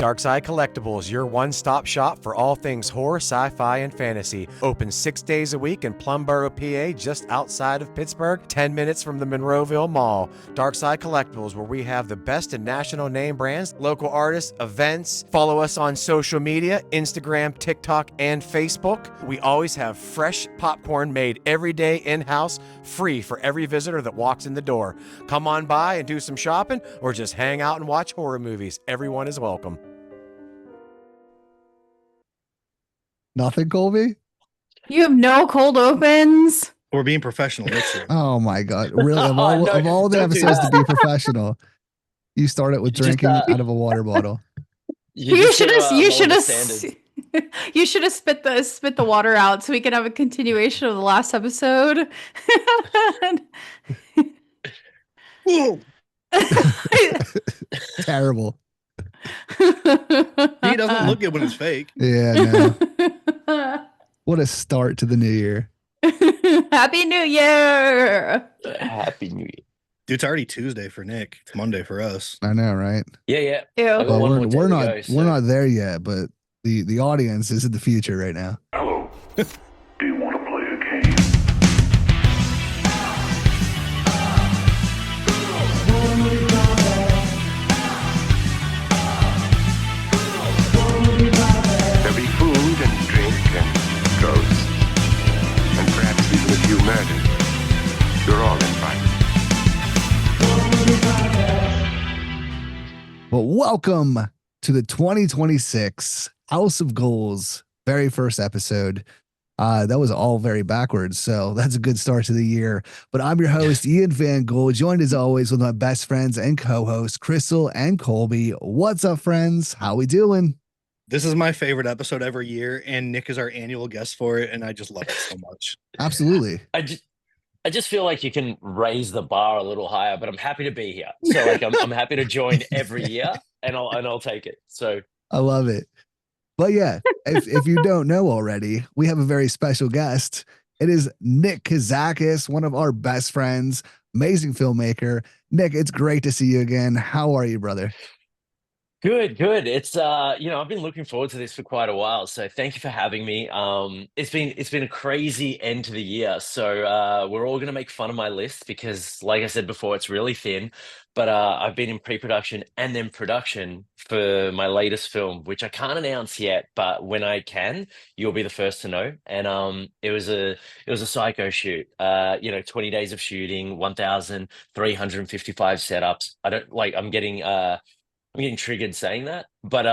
Darkside Collectibles, your one-stop shop for all things horror, sci-fi, and fantasy. Open 6 days a week in Plumboro, PA, just outside of Pittsburgh, 10 minutes from the Monroeville Mall. Darkside Collectibles, where we have the best in national name brands, local artists, events. Follow us on social media, Instagram, TikTok, and Facebook. We always have fresh popcorn made every day in-house, free for every visitor that walks in the door. Come on by and do some shopping, or just hang out and watch horror movies. Everyone is welcome. Nothing, Colby? You have no cold opens? We're being professional this year. Oh my God. Really? Of all, No, of all the don't do episodes to that. be professional, you start it with Just, drinking out of a water bottle. You should have standards. you should have spit the water out so we can have a continuation of the last episode. Whoa. Terrible. He doesn't look good when it's fake. Yeah, no. What a start to the new year. Happy New Year. Happy New Year. Dude, it's already Tuesday for Nick. It's Monday for us. I know, right? Yeah. Ew. I got Well, one more day we're to not go, so- we're not there yet, but the audience is in the future right now. Hello. Do you want to play a game? There'll be food and drink and ghosts, and perhaps even a few murders. You're all invited. Well, welcome to the 2026 House of Ghouls very first episode. That was all very backwards, so that's a good start to the year. But I'm your host, Ian VanGhoul, joined as always with my best friends and co-hosts, Crystal and Colby. What's up, friends? How we doing? This is my favorite episode every year, and Nick is our annual guest for it, and I just love it so much. Absolutely. I just feel like you can raise the bar a little higher, but I'm happy to be here. So like I'm happy to join every year, and I'll take it. So I love it. But yeah, if you don't know already, we have a very special guest. It is Nick Kozakis, one of our best friends, amazing filmmaker. Nick, it's great to see you again. How are you, brother? good. It's I've been looking forward to this for quite a while. So thank you for having me. It's been a crazy end to the year. So we're all gonna make fun of my list because, like I said before, it's really thin. But I've been in pre-production and then production for my latest film, which I can't announce yet. But when I can, you'll be the first to know. And it was a psycho shoot. 20 days of shooting, 1,355 setups. I'm getting triggered saying that, but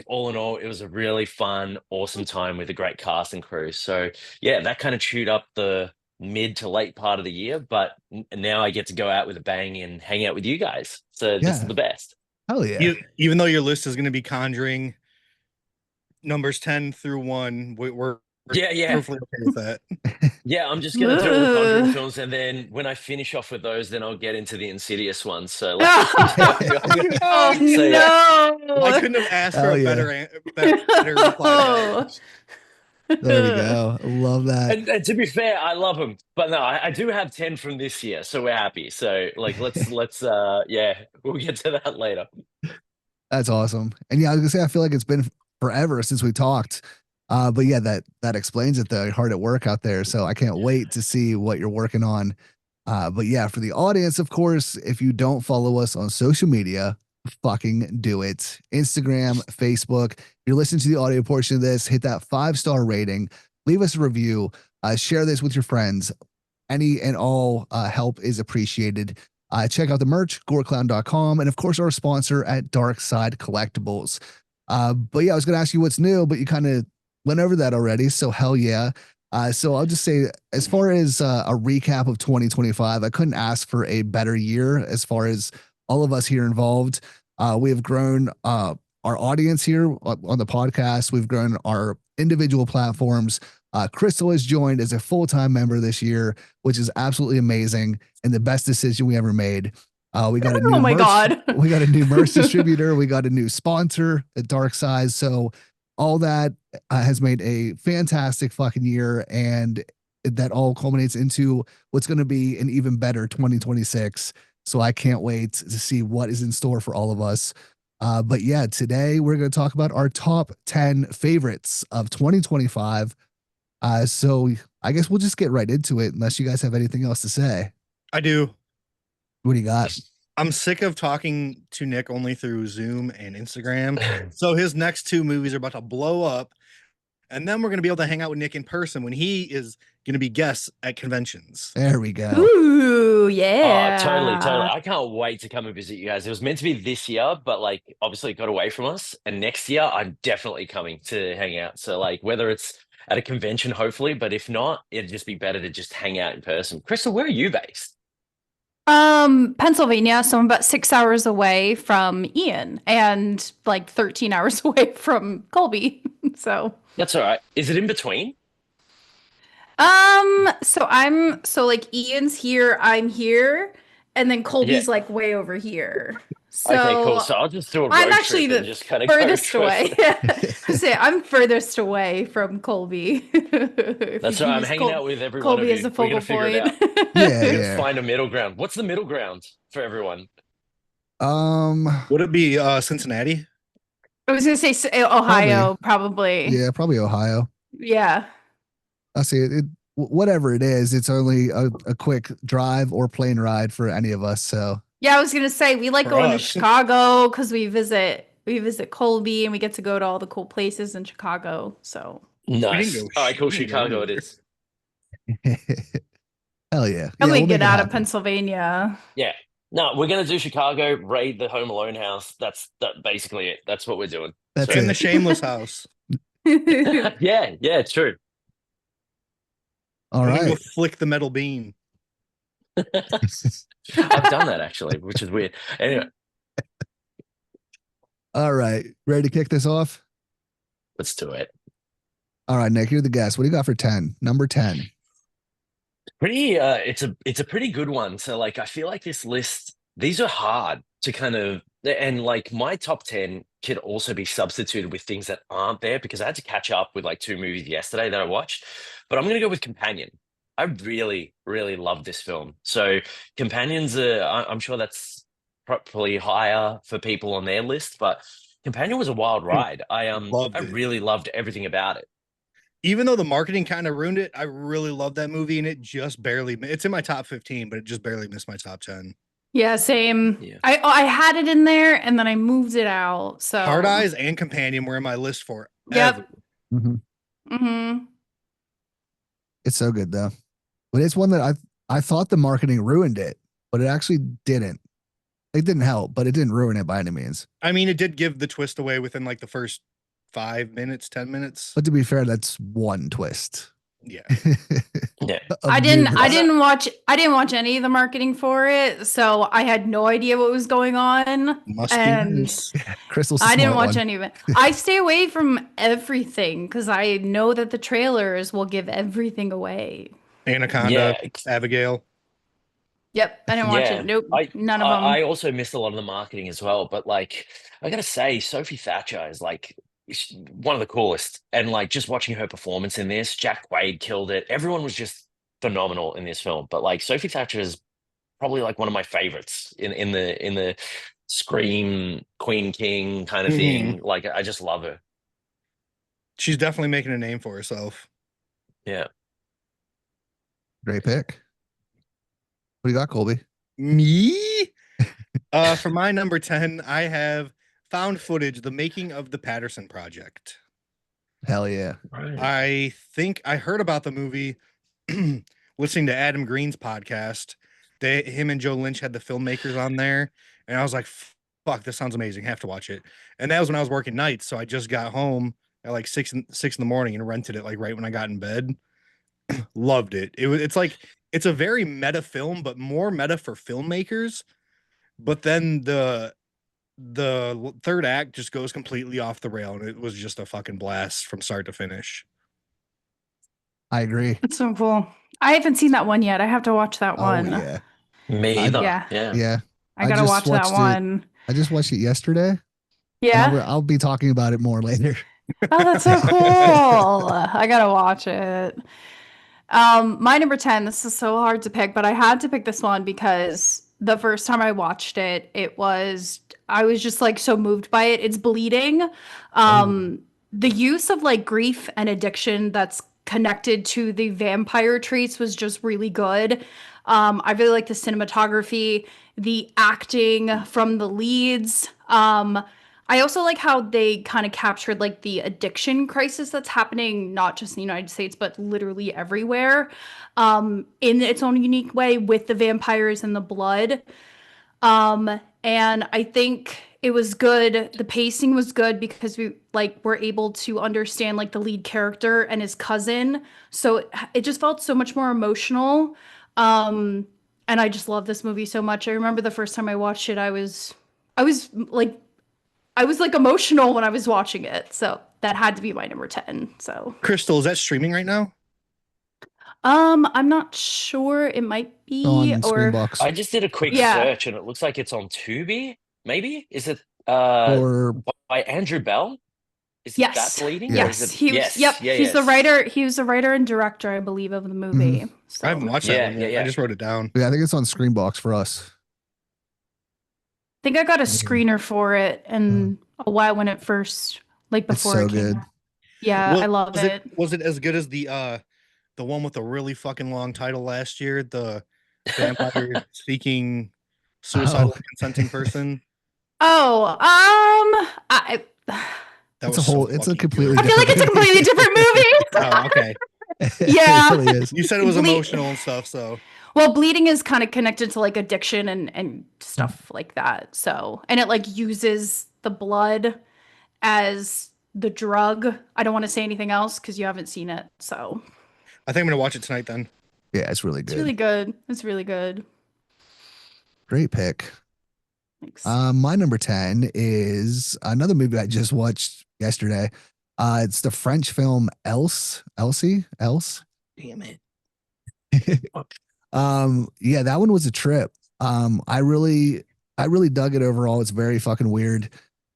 all in all, it was a really fun, awesome time with a great cast and crew. So yeah, that kind of chewed up the mid to late part of the year, but now I get to go out with a bang and hang out with you guys. So this is the best. Hell yeah. Even though your list is going to be Conjuring numbers 10 through 1, we're Yeah. perfectly okay with that. Yeah, I'm just gonna do all the Conjuring films, and then when I finish off with those, then I'll get into the Insidious ones. So Oh So, yeah. no. I couldn't have asked for Hell a yeah. better reply. There we go. Love that. And to be fair, I love them, but no, I do have 10 from this year, so we're happy. So let's we'll get to that later. That's awesome. And yeah, I was gonna say, I feel like it's been forever since we talked. But yeah, that explains it though. You're hard at work out there. So I can't wait to see what you're working on. But yeah, for the audience, of course, if you don't follow us on social media, fucking do it. Instagram, Facebook. If you're listening to the audio portion of this, hit that 5-star rating, leave us a review, share this with your friends. Any and all help is appreciated. Check out the merch, goreclown.com, and of course our sponsor at Darkside Collectibles. But yeah, I was going to ask you what's new, but you kind of went over that already. So hell yeah. So I'll just say, as far as a recap of 2025, I couldn't ask for a better year as far as all of us here involved. We have grown our audience here on the podcast. We've grown our individual platforms. Crystal has joined as a full-time member this year, which is absolutely amazing and the best decision we ever made. We got a new we got a new merch distributor. We got a new sponsor at Darkside. So all that has made a fantastic fucking year, and that all culminates into what's going to be an even better 2026. So I can't wait to see what is in store for all of us. But yeah, today we're going to talk about our top 10 favorites of 2025. So I guess we'll just get right into it unless you guys have anything else to say. I do. What do you got? I'm sick of talking to Nick only through Zoom and Instagram. So his next 2 movies are about to blow up. And then we're going to be able to hang out with Nick in person when he is going to be guests at conventions. There we go. Ooh, Oh, yeah. totally. I can't wait to come and visit you guys. It was meant to be this year, but like obviously it got away from us. And next year, I'm definitely coming to hang out. So like whether it's at a convention, hopefully, but if not, it'd just be better to just hang out in person. Crystal, where are you based? Pennsylvania, so I'm about 6 hours away from Ian and like 13 hours away from Colby. So That's all right. Is it in between? so like Ian's here, I'm here, and then Colby's Yeah. like way over here. So Okay, cool. So I'll just do a road I'm actually trip and the just kind of furthest go away. Say I'm furthest away from Colby. That's right. I'm hanging out with every Colby one of as you. a We're focal gonna figure it point. out. Yeah, We're gonna yeah. find a middle ground. What's the middle ground for everyone? Would it be Cincinnati? I was gonna say Ohio, probably. Yeah, probably Ohio. Yeah. I see it. Whatever it is, it's only a quick drive or plane ride for any of us. So Yeah, I was gonna say we like For going to us. Chicago because we visit Colby and we get to go to all the cool places in Chicago. So Nice. go All right, cool. we can go Chicago it anywhere. is. hell yeah. and Yeah, we we'll get make it out of happen. Pennsylvania. Yeah. No, we're gonna do Chicago, raid the Home Alone house. That's basically it. That's what we're doing. That's So- In the it. Shameless house. Yeah, true. All And then go right. flick the metal bean. I've done that actually, which is weird. Anyway, All right. Ready to kick this off? let's do it. All right, Nick, you're the guest. What do you got for 10? Number 10. Pretty it's a pretty good one. So like I feel like this list, these are hard to kind of, and like my top 10 could also be substituted with things that aren't there because I had to catch up with like 2 movies yesterday that I watched. But I'm gonna go with Companion. I really, really love this film. So Companions, I'm sure that's probably higher for people on their list, but Companion was a wild ride. Loved I it. really loved everything about it. Even though the marketing kind of ruined it, I really love that movie, and it just barely. It's in my top 15, but it just barely missed my top 10. Yeah, same. Yeah. I had it in there and then I moved it out. So Hard Eyes and Companion were in my list for. Yep. Mm-hmm. Mm-hmm. It's so good though. But it's one that I thought the marketing ruined it, but it actually didn't. It didn't help, but it didn't ruin it by any means. I mean, it did give the twist away within like the first 5 minutes, 10 minutes. But to be fair, that's one twist. Yeah. Yeah. I didn't watch any of the marketing for it, so I had no idea what was going on. Must And be nice. Crystal's. I didn't watch any of it. I stay away from everything because I know that the trailers will give everything away. Anaconda, Yeah. Abigail. Yep, I didn't watch Yeah, it. Nope, none of them. I also missed a lot of the marketing as well, but like I gotta say, Sophie Thatcher is like one of the coolest, and like just watching her performance in this, Jack Quaid killed it. Everyone was just phenomenal in this film, but like Sophie Thatcher is probably like one of my favorites in the Scream Queen King kind of thing. Like I just love her. She's definitely making a name for herself. Yeah. Great pick. What do you got, Colby? Me? For my number 10, I have found footage, the making of the Patterson Project. Hell yeah. I think I heard about the movie listening to Adam Green's podcast. Him and Joe Lynch had the filmmakers on there, and I was like, fuck, this sounds amazing. Have to watch it. And that was when I was working nights, so I just got home at like 6 in the morning and rented it like right when I got in bed. Loved it. It's a very meta film, but more meta for filmmakers. But then the third act just goes completely off the rail, and it was just a fucking blast from start to finish. I agree. It's so cool. I haven't seen that one yet. I have to watch that one. Oh yeah. Me either. Yeah. Yeah. I gotta just watch that watched it. one. I just watched it yesterday. and Yeah. I'll be talking about it more later. Oh, that's so cool. I gotta watch it. My number 10, this is so hard to pick, but I had to pick this one because the first time I watched it, I was just like so moved by it. It's bleeding. The use of like grief and addiction that's connected to the vampire traits was just really good. I really like the cinematography, the acting from the leads. I also like how they kind of captured like the addiction crisis that's happening not just in the United States but literally everywhere, in its own unique way with the vampires and the blood. And I think it was good. The pacing was good because we like were able to understand like the lead character and his cousin. So it just felt so much more emotional. And I just love this movie so much. I remember the first time I watched it, I was like emotional when I was watching it. So that had to be my number 10. So Crystal, is that streaming right now? I'm not sure. It might be On or Screenbox. I just did a quick Yeah. search and it looks like it's on Tubi. Maybe is it Or by Andrew Bell? Is Yes. that bleeding? Yes. Or is it, He was, yes. yep. Yeah, He's the yes. writer. He was the writer and director, I believe, of the movie. So. I haven't watched that Yeah, one yet. yeah, I yeah. just wrote it down. yeah, I think it's on Screenbox for us. I think I got a Yeah. screener for it and a while when it first, like It's before so it came good. out. Yeah, I love was it. Was it as good as the one with the really fucking long title last year? The vampire seeking suicidal consenting person. Oh, I That It's was a whole. so It's a fucking completely. good. feel like it's a completely different movie. Oh, okay. Yeah. It really is. You said it was Ble- emotional and stuff, so Well, bleeding is kind of connected to like addiction and stuff like that. So, and it like uses the blood as the drug. I don't want to say anything else because you haven't seen it. So, I think I'm gonna watch it tonight then. Yeah, it's really it's good. really good. It's really good. Great pick. Thanks. My number 10 is another movie I just watched yesterday. It's the French film Else. Damn it. Yeah, that one was a trip. I really dug it overall. It's very fucking weird.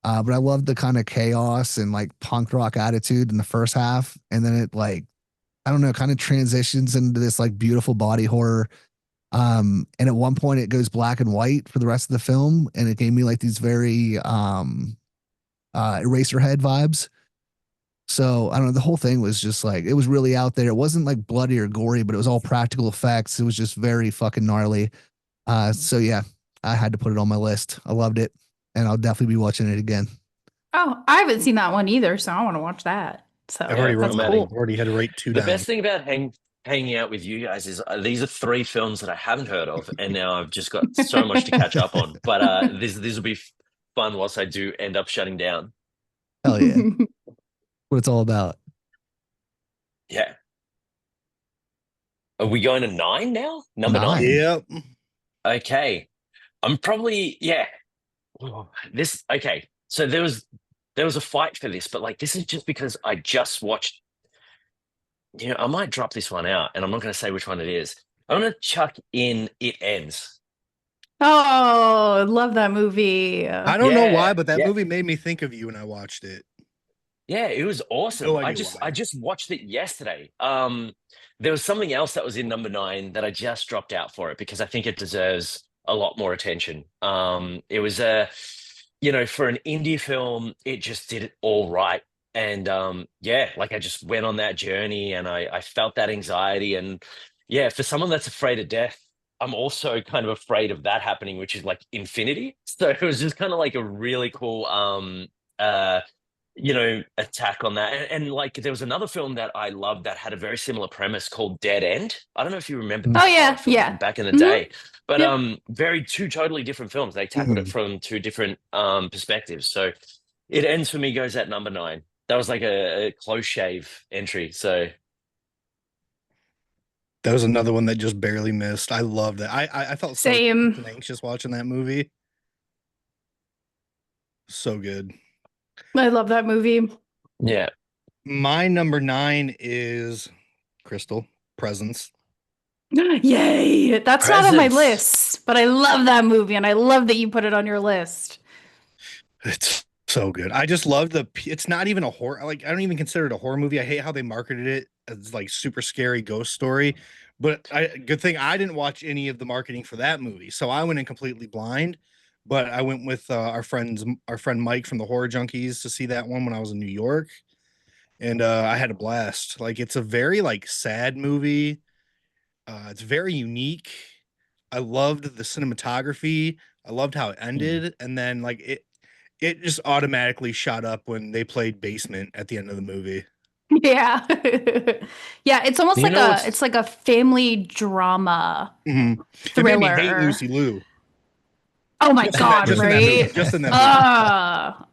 But I love the kind of chaos and like punk rock attitude in the first half. And then it like, I don't know, kind of transitions into this like beautiful body horror. And at one point it goes black and white for the rest of the film. And it gave me like these very Eraserhead vibes. So I don't know. The whole thing was just like, it was really out there. It wasn't like bloody or gory, but it was all practical effects. It was just very fucking gnarly. So yeah, I had to put it on my list. I loved it, and I'll definitely be watching it again. Oh, I haven't seen that one either, so I want to watch that. So I've already that's wrote cool. already had to rate 2 The down. best thing about hanging out with you guys is these are 3 films that I haven't heard of, and now I've just got so much to catch up on. But this will be fun whilst I do end up shutting down. Hell yeah, what it's all about. Yeah. Are we going to 9 now? Number 9? Yep. Okay. I'm probably, yeah. Oh, okay. So there was a fight for this, but like this is just because I just watched, I might drop this one out and I'm not going to say which one it is. I'm going to chuck in It Ends. Oh, love that movie. I don't know why, but that yeah. movie made me think of you when I watched it. Yeah, it was awesome. No I idea why. just watched it yesterday. There was something else that was in number 9 that I just dropped out for it because I think it deserves a lot more attention. It was for an indie film, it just did it all right. And like I just went on that journey and I felt that anxiety. And yeah, for someone that's afraid of death, I'm also kind of afraid of that happening, which is like infinity. So it was just kind of like a really cool attack on that. And like there was another film that I loved that had a very similar premise called Dead End. I don't know if you remember that Oh, yeah, horror film yeah. from back in the Mhm. day. But Yep. two totally different films. They tackled it from 2 different perspectives. So It Ends for me goes at number 9. That was like a close shave entry. So That was another one that just barely missed. I loved it. I felt so Same. tense and anxious watching that movie. So good. I love that movie. yeah. My number 9 is Crystal Presence. Yay! That's not on my Presents. list, but I love that movie, and I love that you put it on your list. It's so good. I just love it's not even a horror. Like I don't even consider it a horror movie. I hate how they marketed it as like super scary ghost story, But good thing I didn't watch any of the marketing for that movie, so I went in completely blind. But I went with our friend Mike from the Horror Junkies to see that one when I was in New York, and I had a blast. Like it's a very like sad movie. It's very unique. I loved the cinematography. I loved how it ended, and then like it just automatically shot up when they played Basement at the end of the movie. Yeah. Yeah, it's almost You like know a what's it's like a family drama It made me hate thriller. Lucy Liu. Oh my Just in that, god, just in that movie. right? Just in that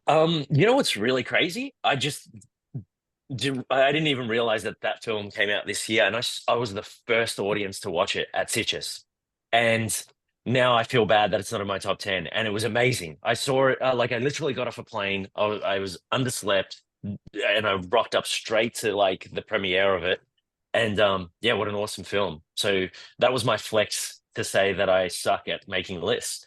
movie. you know what's really crazy? I didn't even realize that that film came out this year, and I was the first audience to watch it at Sitges, and now I feel bad that it's not in my top 10. And it was amazing. I saw it like I literally got off a plane. I was underslept, and I rocked up straight to like the premiere of it. And yeah, what an awesome film. So that was my flex to say that I suck at making lists.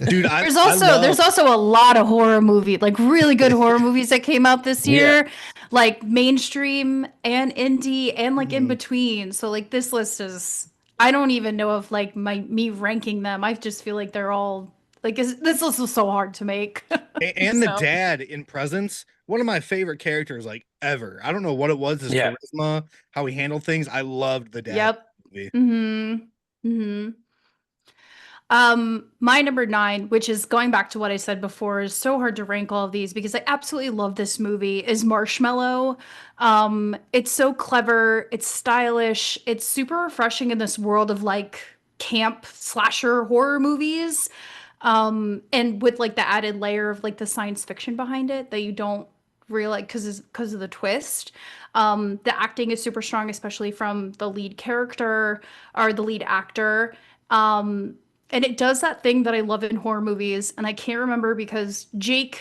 Dude, There's I also love, there's also a lot of horror movie, like really good horror movies that came out this Yeah. year, like mainstream and indie and like in Mhm. between. So like this list is, I don't even know if like me ranking them. I just feel like they're all like this list was so hard to make. and the So, dad in Presence, one of my favorite characters like ever. I don't know what it was, his Yeah. charisma, how he handled things. I loved the dad yep. movie. Mm-hmm. Mm-hmm. My number 9, which is going back to what I said before, is so hard to rank all of these because I absolutely love this movie, is Marshmallow. It's so clever, it's stylish, it's super refreshing in this world of like camp slasher horror movies. And with like the added layer of like the science fiction behind it that you don't realize because of the twist. The acting is super strong, especially from the lead character or the lead actor. And it does that thing that I love in horror movies, and I can't remember because Jake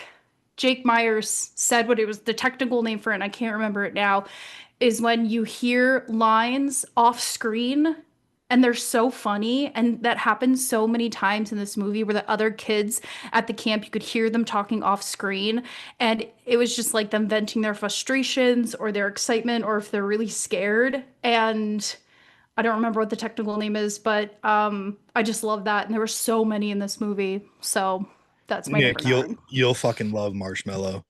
Myers said what it was the technical name for it, and I can't remember it now, is when you hear lines off screen and they're so funny, and that happens so many times in this movie where the other kids at the camp, you could hear them talking off screen, and it was just like them venting their frustrations or their excitement or if they're really scared. And I don't remember what the technical name is, but I just love that. And there were so many in this movie. So that's my Nick, number 9. you'll fucking love Marshmallow.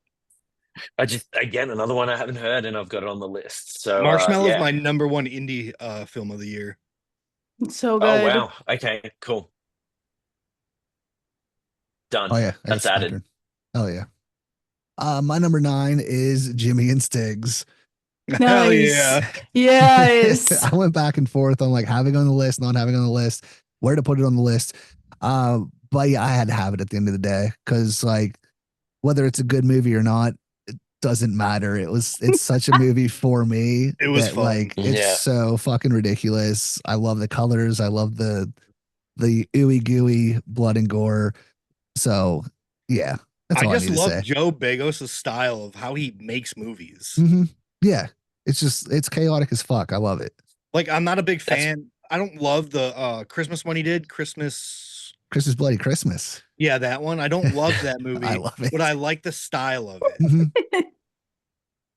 I just, again, another one I haven't heard, and I've got it on the list. So Marshmallow's yeah. my number 1 indie film of the year. It's so Oh good. wow. Okay, cool. Done. Oh yeah, That's it's added. accurate. Hell yeah. My number 9 is Jimmy and Stiggs. Hell Nice. yeah. Yes. I went back and forth on like having it on the list, not having it on the list, where to put it on the list. But yeah, I had to have it at the end of the day because like whether it's a good movie or not, it doesn't matter. It's such a movie for me. It was that, fun. like it's Yeah. so fucking ridiculous. I love the colors. I love the ooey gooey blood and gore. So yeah, that's all I I just need to love say. Joe Begos' style of how he makes movies. hmm Yeah, it's chaotic as fuck. I love it. Like I'm not a big That's- fan. I don't love the Christmas one he did. Christmas. Christmas Bloody Christmas. Yeah, that one. I don't love that movie. I love it. But I like the style of it. Mhm.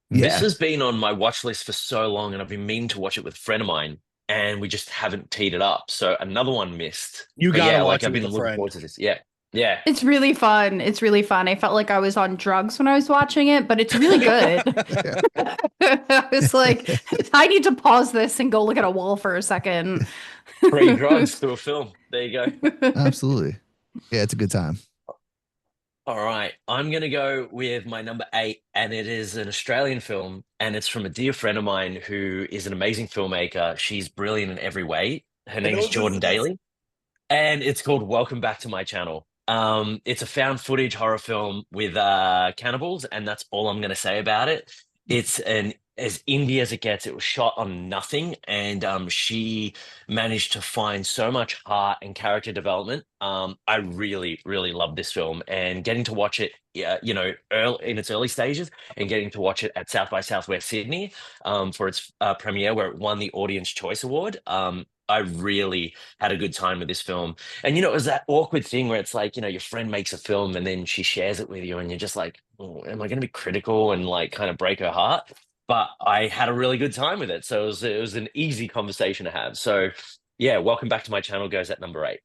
This Yeah. has been on my watch list for so long, and I've been meaning to watch it with a friend of mine, and we just haven't teed it up. So another one missed. You But gotta yeah, watch like I've it been with a looking friend. forward to this. Yeah. Yeah. It's really fun. It's really fun. I felt like I was on drugs when I was watching it, but it's really good. I was like, I need to pause this and go look at a wall for a second. Free drugs through a film. There you go. Absolutely. Yeah, it's a good time. All right. I'm going to go with my number 8, and it is an Australian film, and it's from a dear friend of mine who is an amazing filmmaker. She's brilliant in every way. Her name is Jordan Daly, and it's called Welcome Back to My Channel. It's a found footage horror film with cannibals, and that's all I'm going to say about it. It's as indie as it gets. It was shot on nothing, and she managed to find so much heart and character development. I really, really love this film, and getting to watch it, early, in its early stages, and getting to watch it at South by Southwest Sydney for its premiere, where it won the Audience Choice Award. I really had a good time with this film. And, it was that awkward thing where it's like, your friend makes a film and then she shares it with you and you're just like, oh, am I going to be critical and like kind of break her heart? but I had a really good time with it. So it was an easy conversation to have. So yeah, welcome back to my channel goes at number 8.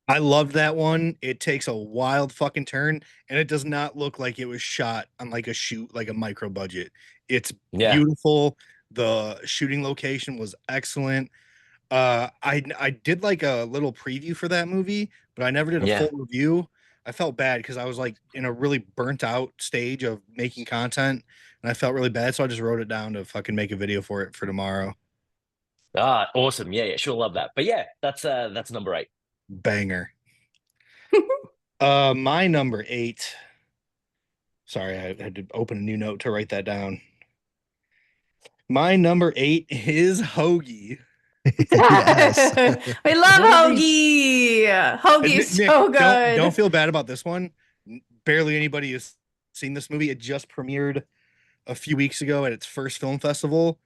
I loved that one. It takes a wild fucking turn, and it does not look like it was shot on like a shoot, like a micro budget. It's Yeah. beautiful. The shooting location was excellent. I did like a little preview for that movie, but I never did a Yeah. full review. I felt bad because I was like in a really burnt out stage of making content, and I felt really bad, so I just wrote it down to fucking make a video for it for tomorrow. Ah, awesome. Yeah, sure, love that. But yeah, that's number 8. Banger. My number 8. Sorry, I had to open a new note to write that down. My number 8 is Hoagie. Yes. We love What are Hoagie. Hoagie's Nick, so good. Don't feel bad about this one. Barely anybody has seen this movie. It just premiered a few weeks ago at its first film festival.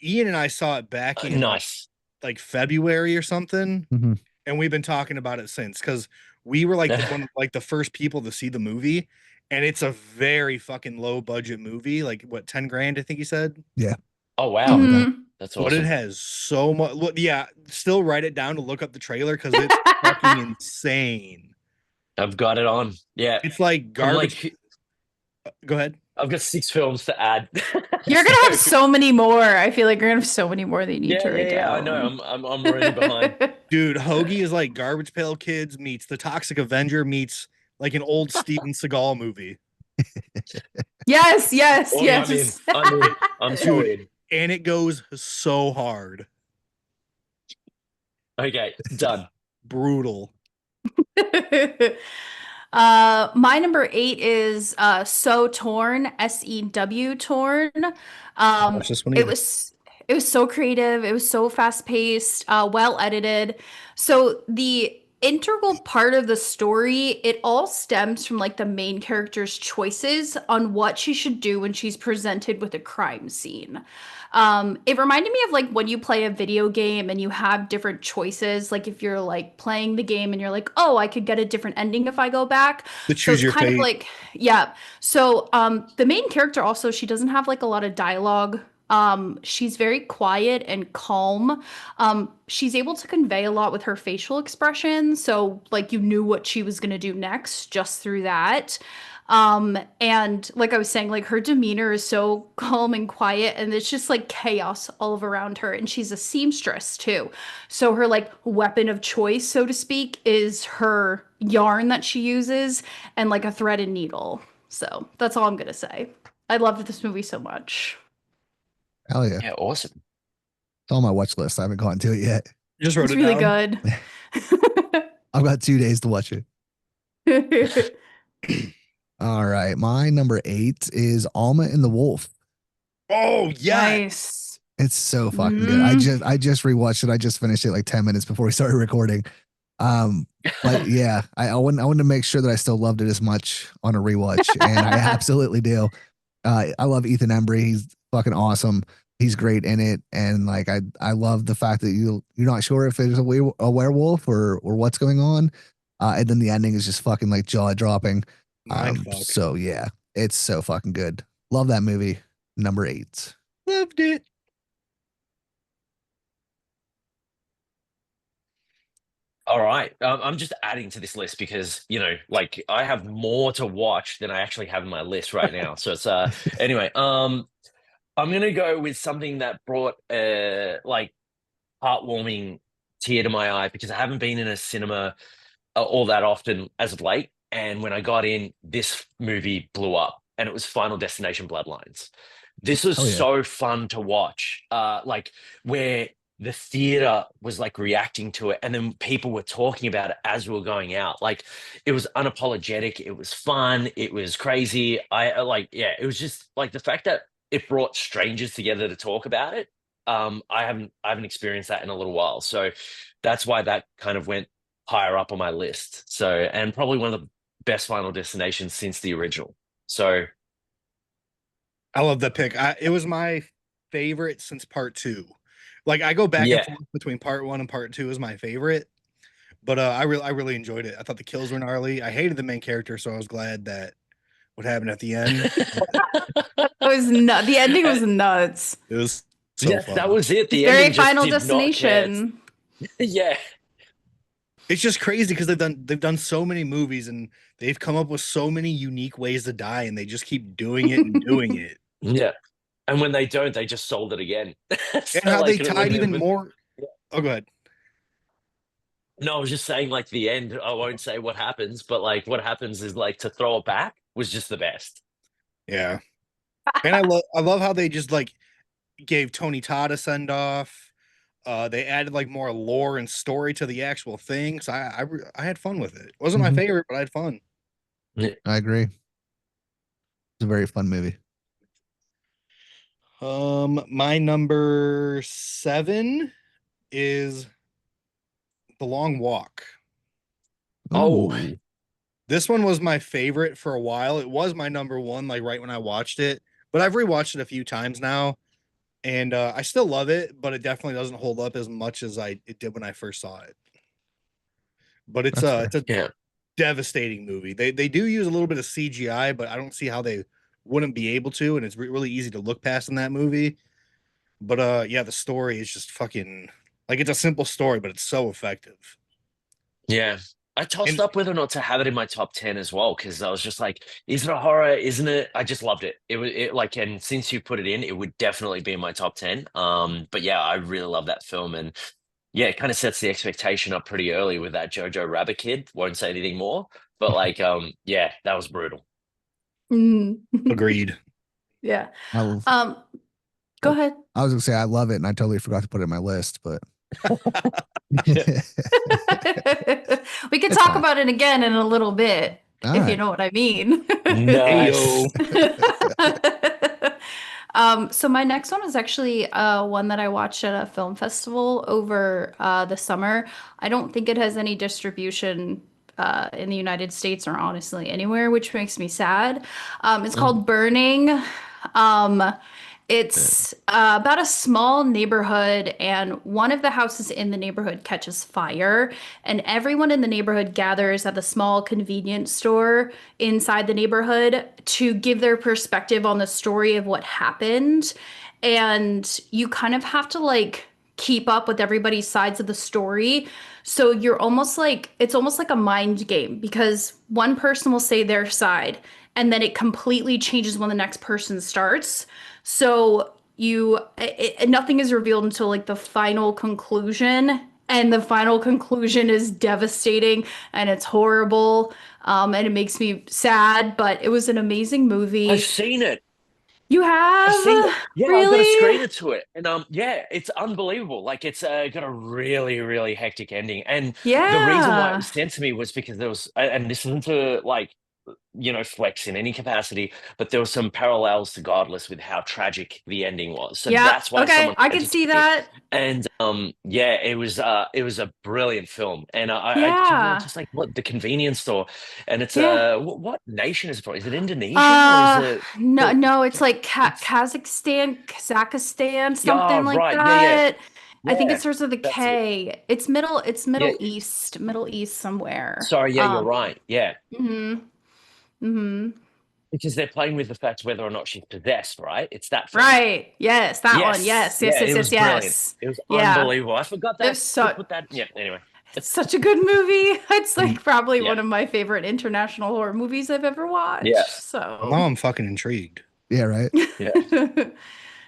Ian and I saw it back in Nice. like February or something, Mhm. and we've been talking about it since because we were like one of like the first people to see the movie, and it's a very fucking low budget movie. Like what, 10 grand? I think you said. Oh wow, Oh, Mhm. that's But it awesome. has so much. Yeah, still write it down to look up the trailer because it's fucking insane. I've got it on. Yeah, It's like I'm garbage. like, Go ahead. I've got 6 films to add. You're gonna have so many more. I feel like you're gonna have so many more that you need to write yeah, I down. know. I'm already behind. Dude, Hoagie is like Garbage Pail Kids meets The Toxic Avenger meets like an old Steven Seagal movie. Yes, yes, Oh, yes. I'm sorted. And it goes so hard. Okay, done. Brutal. My number 8 is So Torn, SEW Torn. Watch this one It either. was so creative, it was so fast paced, well edited. So the integral part of the story, it all stems from like the main character's choices on what she should do when she's presented with a crime scene. It reminded me of like when you play a video game and you have different choices. Like if you're like playing the game and you're like, oh, I could get a different ending if I go back. To So choose it's your kind of fate. like, yeah. So the main character also, she doesn't have like a lot of dialogue. She's very quiet and calm. She's able to convey a lot with her facial expression. So like you knew what she was gonna do next just through that. And like I was saying, like her demeanor is so calm and quiet, and it's just like chaos all around her. And she's a seamstress too. So her like weapon of choice, so to speak, is her yarn that she uses and like a thread and needle. So that's all I'm gonna say. I loved this movie so much. Hell yeah. Yeah, awesome. It's on my watch list. I haven't gone to it yet. Just wrote It's it really down. good. I've got 2 days to watch it. All right. My number 8 is Alma and the Wolf. Oh yeah. Nice. It's so fucking good. I just rewatched it. I just finished it like 10 minutes before we started recording. But yeah, I wanted to make sure that I still loved it as much on a rewatch, and I absolutely do. I love Ethan Embry. He's fucking awesome. He's great in it, and like I love the fact that you're not sure if it's a werewolf or what's going on, and then the ending is just fucking like jaw dropping. Mindfuck. So yeah, it's so fucking good. Love that movie. Number 8. Loved it. All right. I'm just adding to this list because, you know, like I have more to watch than I actually have in my list right now. So it's anyway, I'm gonna go with something that brought like heartwarming tear to my eye because I haven't been in a cinema all that often as of late. And when I got in, this movie blew up, and it was Final Destination Bloodlines. This was Oh, yeah. so fun to watch. Like where the theater was like reacting to it, and then people were talking about it as we were going out. Like it was unapologetic, it was fun, it was crazy. I like, yeah, it was just like the fact that it brought strangers together to talk about it. I haven't experienced that in a little while, so that's why that kind of went higher up on my list. So, and probably one of the best Final Destinations since the original. So I love that pick. It was my favorite since part 2. Like I go back Yeah. and forth between part 1 and part 2 is my favorite. But I really enjoyed it. I thought the kills were gnarly. I hated the main character, so I was glad that what happened at the end. was nuts. The ending was nuts. It was so Yes, fun. that was it. The Very ending just Final did not care. Destination. Yeah. It's just crazy because they've done so many movies and they've come up with so many unique ways to die, and they just keep doing it and doing it. Yeah. And when they don't, they just sold it again. So, And how they like, tied even more. Oh, go ahead. No, I was just saying, like, the end, I won't say what happens, but like what happens is like to throw it back was just the best. Yeah. And I love how they just like gave Tony Todd a send off. They added like more lore and story to the actual thing. So I had fun with it. It wasn't my favorite, but I had fun. I agree. It's a very fun movie. My number 7 is The Long Walk. Oh. Ooh. This one was my favorite for a while. It was my number 1, like right when I watched it, but I've rewatched it a few times now, and I still love it, but it definitely doesn't hold up as much as it did when I first saw it. But it's That's a Yeah. devastating movie. They do use a little bit of CGI, but I don't see how they wouldn't be able to, and it's really easy to look past in that movie. But yeah, the story is just fucking like, it's a simple story, but it's so effective. Yeah. I tossed And- up whether or not to have it in my top 10 as well, because I was just like, is it a horror? Isn't it? I just loved it. It was like, and since you put it in, it would definitely be in my top 10. But yeah, I really love that film, and yeah, it kind of sets the expectation up pretty early with that Jojo Rabbit kid. Won't say anything more, but like, yeah, that was brutal. Mm. Agreed. Yeah. Go ahead. I was gonna say I love it, and I totally forgot to put it in my list, but We could It's talk fine. about it again in a little bit, All if right. you know what I mean. Nice. So my next one is actually one that I watched at a film festival over the summer. I don't think it has any distribution in the United States or honestly anywhere, which makes me sad. It's called Burning. It's about a small neighborhood, and one of the houses in the neighborhood catches fire, and everyone in the neighborhood gathers at the small convenience store inside the neighborhood to give their perspective on the story of what happened. And you kind of have to like keep up with everybody's sides of the story. So you're almost like, it's almost like a mind game, because one person will say their side and then it completely changes when the next person starts. So nothing is revealed until like the final conclusion, and the final conclusion is devastating and it's horrible, and it makes me sad. But it was an amazing movie. I've seen it. You have? I've seen it. Yeah, really? I've got a screener to it, and yeah, it's unbelievable. Like, it's got a really, really hectic ending, and the reason why it was sent to me was because there was, and this isn't to like, flex in any capacity, but there were some parallels to Godless with how tragic the ending was. So that's why someone I sent can it to see me. that. And yeah, it was a brilliant film, and I Yeah. just like, what, the convenience store, and it's Yeah. what nation is it from? Is it Indonesia or is it? No, it's like Kazakhstan, something like right. that. I think it Yeah, starts with a that's K. It's Middle Yeah. East, Middle East somewhere. Sorry, yeah, you're right. Yeah, Mm-hmm. because they're playing with the fact whether or not she's possessed, right? It's that film. Right. Yes, that one. Yes. Yeah, it was brilliant. Yes. It was Yeah. unbelievable. I forgot that. It's so- to put that. Yeah. Anyway, It's such a good movie. It's like probably Yeah. one of my favorite international horror movies I've ever watched. Yeah. So Now I'm fucking intrigued. yeah, right. yeah.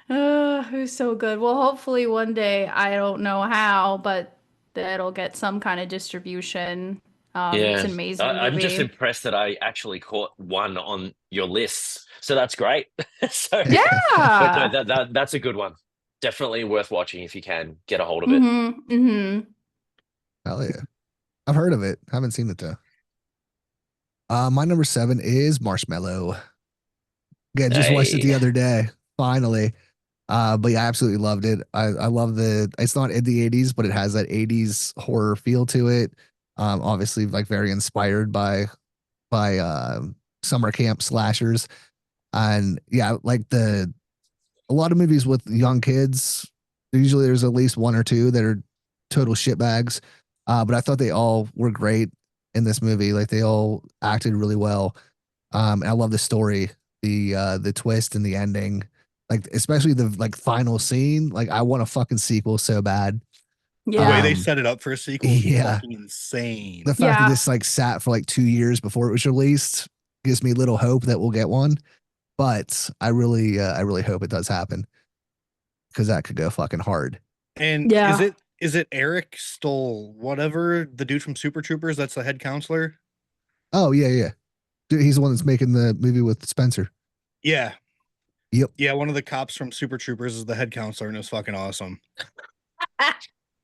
it was so good. Well, hopefully one day, I don't know how, but that'll get some kind of distribution. It's an amazing movie. I'm just impressed that I actually caught one on your lists, so that's great. So Yeah. but no, that's a good one. Definitely worth watching if you can get a hold of it. Mm-hmm. Mm-hmm. Hell yeah. I've heard of it. Haven't seen it though. My number 7 is Marshmallow. Again, just watched it the Hey. other day. Finally. But yeah, I absolutely loved it. I love it's not in the 80s, but it has that 80s horror feel to it. Obviously like very inspired by summer camp slashers. And yeah, like a lot of movies with young kids, usually there's at least one or two that are total shitbags. But I thought they all were great in this movie. Like they all acted really well. And I love the story. the twist and the ending, like especially the like final scene. Like I want a fucking sequel so bad. The way they Yeah. set it up for a sequel is Yeah. fucking insane. The fact that Yeah. this like sat for like 2 years before it was released gives me little hope that we'll get one. But I really hope it does happen because that could go fucking hard. And Yeah. is it Eric Stoll, whatever, the dude from Super Troopers? That's the head counselor. Oh yeah. Dude, he's the one that's making the movie with Spencer. Yeah. Yep. Yeah, one of the cops from Super Troopers is the head counselor, and it was fucking awesome.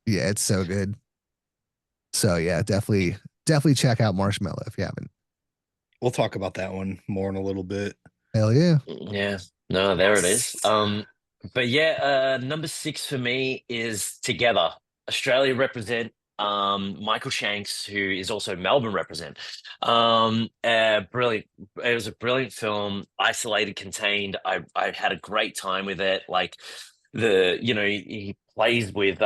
Yeah, it's so good. So yeah, definitely check out Marshmallow if you haven't. We'll talk about that one more in a little bit. Hell yeah. Yeah, no, there it is. But yeah, number 6 for me is Together. Australia represent. Michael Shanks, who is also Melbourne represent. Brilliant. It was a brilliant film, isolated, contained. I had a great time with it. Like he plays with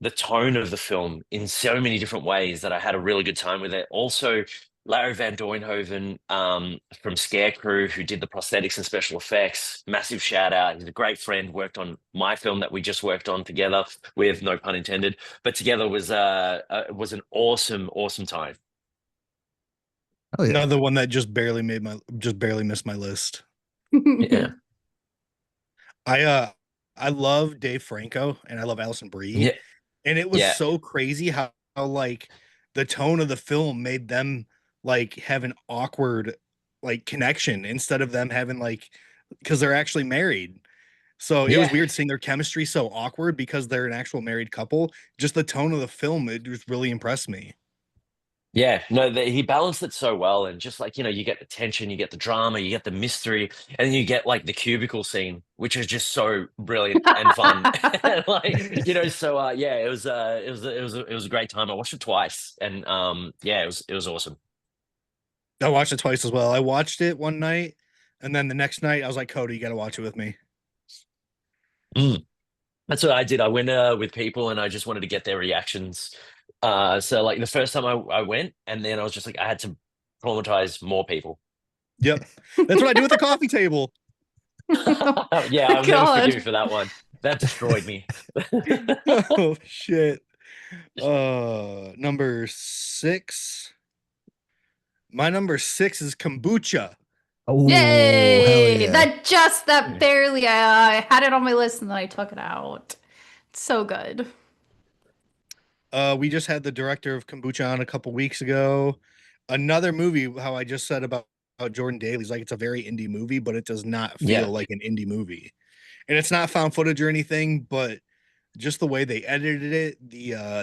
the tone of the film in so many different ways that I had a really good time with it. Also, Larry Van Doynhoven from Scare Crew, who did the prosthetics and special effects. Massive shout out. He's a great friend, worked on my film that we just worked on together with, no pun intended. But Together was an awesome time. Oh yeah. Another one that just barely missed my list. Yeah. I love Dave Franco and I love Alison Brie. Yeah. And it was Yeah. so crazy how like the tone of the film made them like have an awkward like connection instead of them having like, because they're actually married. So it was Yeah. weird seeing their chemistry so awkward because they're an actual married couple. Just the tone of the film, it just really impressed me. Yeah, no, he balanced it so well, and just like you get the tension, you get the drama, you get the mystery, and then you get like the cubicle scene, which is just so brilliant and fun. So yeah, it was a great time. I watched it twice, and yeah, it was awesome. I watched it twice as well. I watched it one night, and then the next night I was like, Cody, you got to watch it with me. That's what I did. I went with people, and I just wanted to get their reactions. So like the first time I went, and then I was just like, I had to traumatize more people. Yep, that's what I do with the coffee table. Yeah, I'll never forgive you for that one. That destroyed me. Oh shit. Number 6. My number 6 is kombucha. Oh, Yay! hell yeah. That barely. I had it on my list and then I took it out. It's so good. We just had the director of kombucha on a couple weeks ago. Another movie, how I just said about Jordan Daly's, like it's a very indie movie, but it does not feel like an indie movie. And it's not found footage or anything, but just the way they edited it,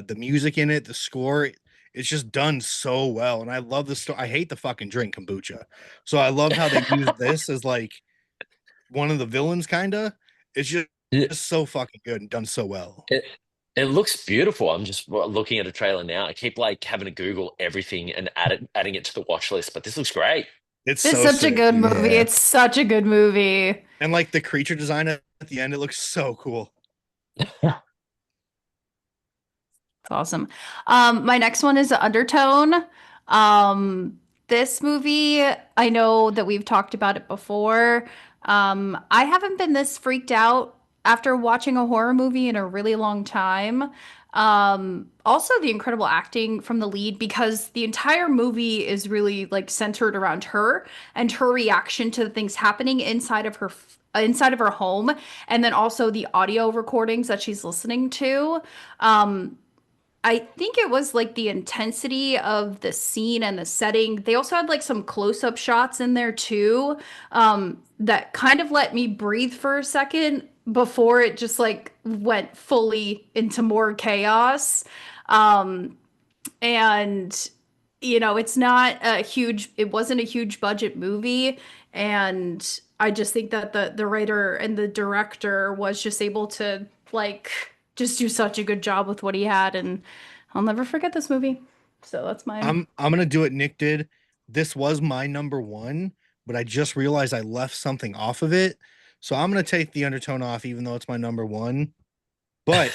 the music in it, the score, it's just done so well. And I love the story. I hate the fucking drink kombucha. So I love how they used this as like one of the villains, kinda. It's just so fucking good and done so well. It looks beautiful. I'm just looking at a trailer now. I keep like having to Google everything and adding it to the watch list, but this looks great. It's It's so such a sick. good movie. Yeah. It's such a good movie. And like the creature design at the end, it looks so cool. It's awesome. My next one is Undertone. This movie, I know that we've talked about it before. I haven't been this freaked out after watching a horror movie in a really long time. Also the incredible acting from the lead, because the entire movie is really like centered around her and her reaction to the things happening inside of her home, and then also the audio recordings that she's listening to. I think it was like the intensity of the scene and the setting. They also had like some close-up shots in there too, that kind of let me breathe for a second before it just like went fully into more chaos. And it wasn't a huge budget movie, and I just think that the writer and the director was just able to like just do such a good job with what he had, and I'll never forget this movie. So that's mine. I'm gonna do what Nick did. This was my number 1, but I just realized I left something off of it. So I'm gonna take the Undertone off, even though it's my number 1. But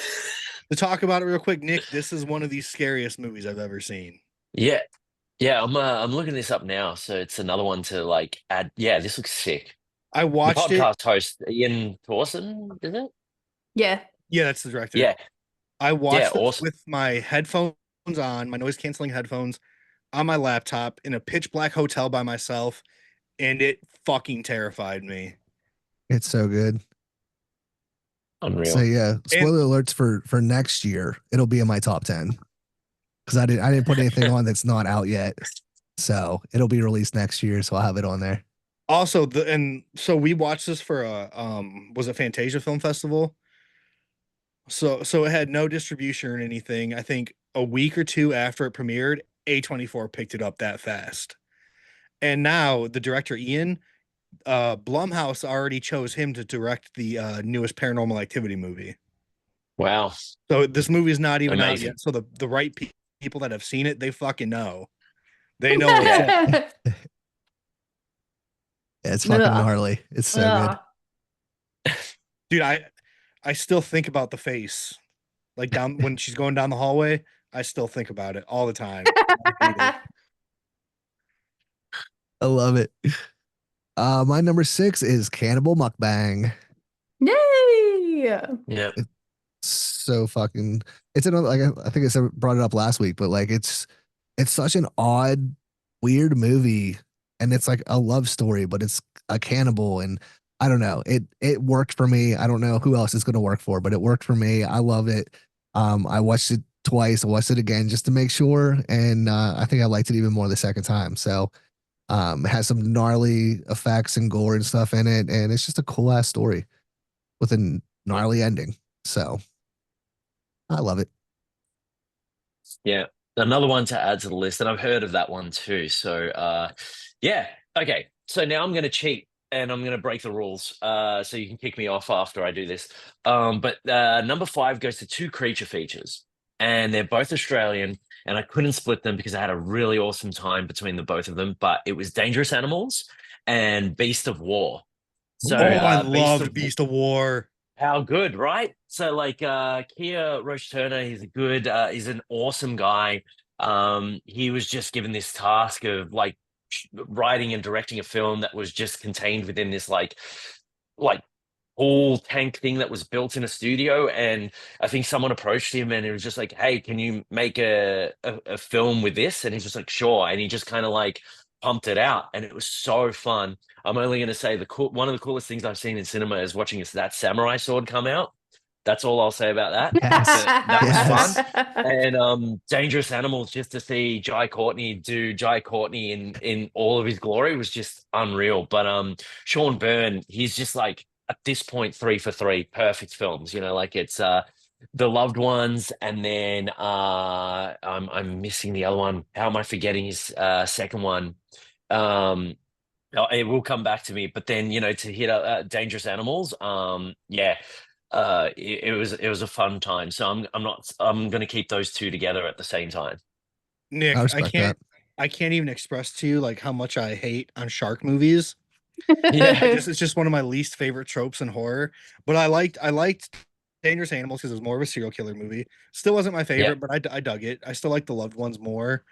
to talk about it real quick, Nick, this is one of the scariest movies I've ever seen. Yeah. Yeah, I'm looking this up now, so it's another one to like add. Yeah, this looks sick. I The watched it. podcast host Ian Thorson, is it? Yeah. Yeah, that's the director. Yeah, I yeah, watched this awesome. with my headphones on, my noise canceling headphones on my laptop in a pitch black hotel by myself, and it fucking terrified me. It's so good. So Unreal. yeah, spoiler alerts for next year. It'll be in my top 10 because I didn't put anything on that's not out yet. So it'll be released next year. So I'll have it on there. Also, so we watched this for a was it Fantasia Film Festival? So it had no distribution or anything. I think a week or two after it premiered, A24 picked it up that fast. And now the director Ian, Blumhouse already chose him to direct the newest Paranormal Activity movie. Wow, So this movie is not even out amazing. yet. So the right people that have seen it, they fucking know. They know what's up. Yeah, it's fucking Ugh. gnarly. It's so good. Dude, I still think about the face. Like down when she's going down the hallway, I still think about it all the time. I hate it. I love it. My number 6 is Cannibal Mukbang. Yay! Yeah, So fucking, it's another, like I think I brought it up last week, but like it's such an odd, weird movie, and it's like a love story, but it's a cannibal, and I don't know, it worked for me. I don't know who else it's gonna work for, but it worked for me. I love it. I watched it twice. I watched it again just to make sure, and I think I liked it even more the second time. So it has some gnarly effects and gore and stuff in it, and it's just a cool ass story with a gnarly ending. So I love it. yeah. Another one to add to the list, and I've heard of that one too. So, yeah. Okay. So now I'm going to cheat and I'm going to break the rules. So you can kick me off after I do this. But number 5 goes to 2 creature features, and they're both Australian. And I couldn't split them because I had a really awesome time between the both of them. But it was Dangerous Animals and Beast of War. So, Oh, I Beast loved of Beast of War. How good, right? So like Kia Roche Turner, he's an awesome guy. He was just given this task of like writing and directing a film that was just contained within this like whole tank thing that was built in a studio. And I think someone approached him and it was just like, hey, can you make a film with this? And he's just like, sure. And he just kind of like pumped it out. And it was so fun. I'm only going to say one of the coolest things I've seen in cinema is watching that samurai sword come out. That's all I'll say about that. Yes. That was Yes. fun. And Dangerous Animals, just to see Jai Courtney do Jai Courtney in all of his glory was just unreal. But Sean Byrne, he's just like at this point 3 for 3 perfect films. You know, like it's The Loved Ones, and then I'm missing the other one. How am I forgetting his second one? It will come back to me. But then to hit Dangerous Animals, yeah. It was a fun time. So I'm going to keep those two together at the same time. Nick, I respect that. I can't even express to you like how much I hate on shark movies. Yeah. It's just one of my least favorite tropes in horror. But I liked Dangerous Animals because it was more of a serial killer movie. Still wasn't my favorite, but I dug it. I still like The Loved Ones more.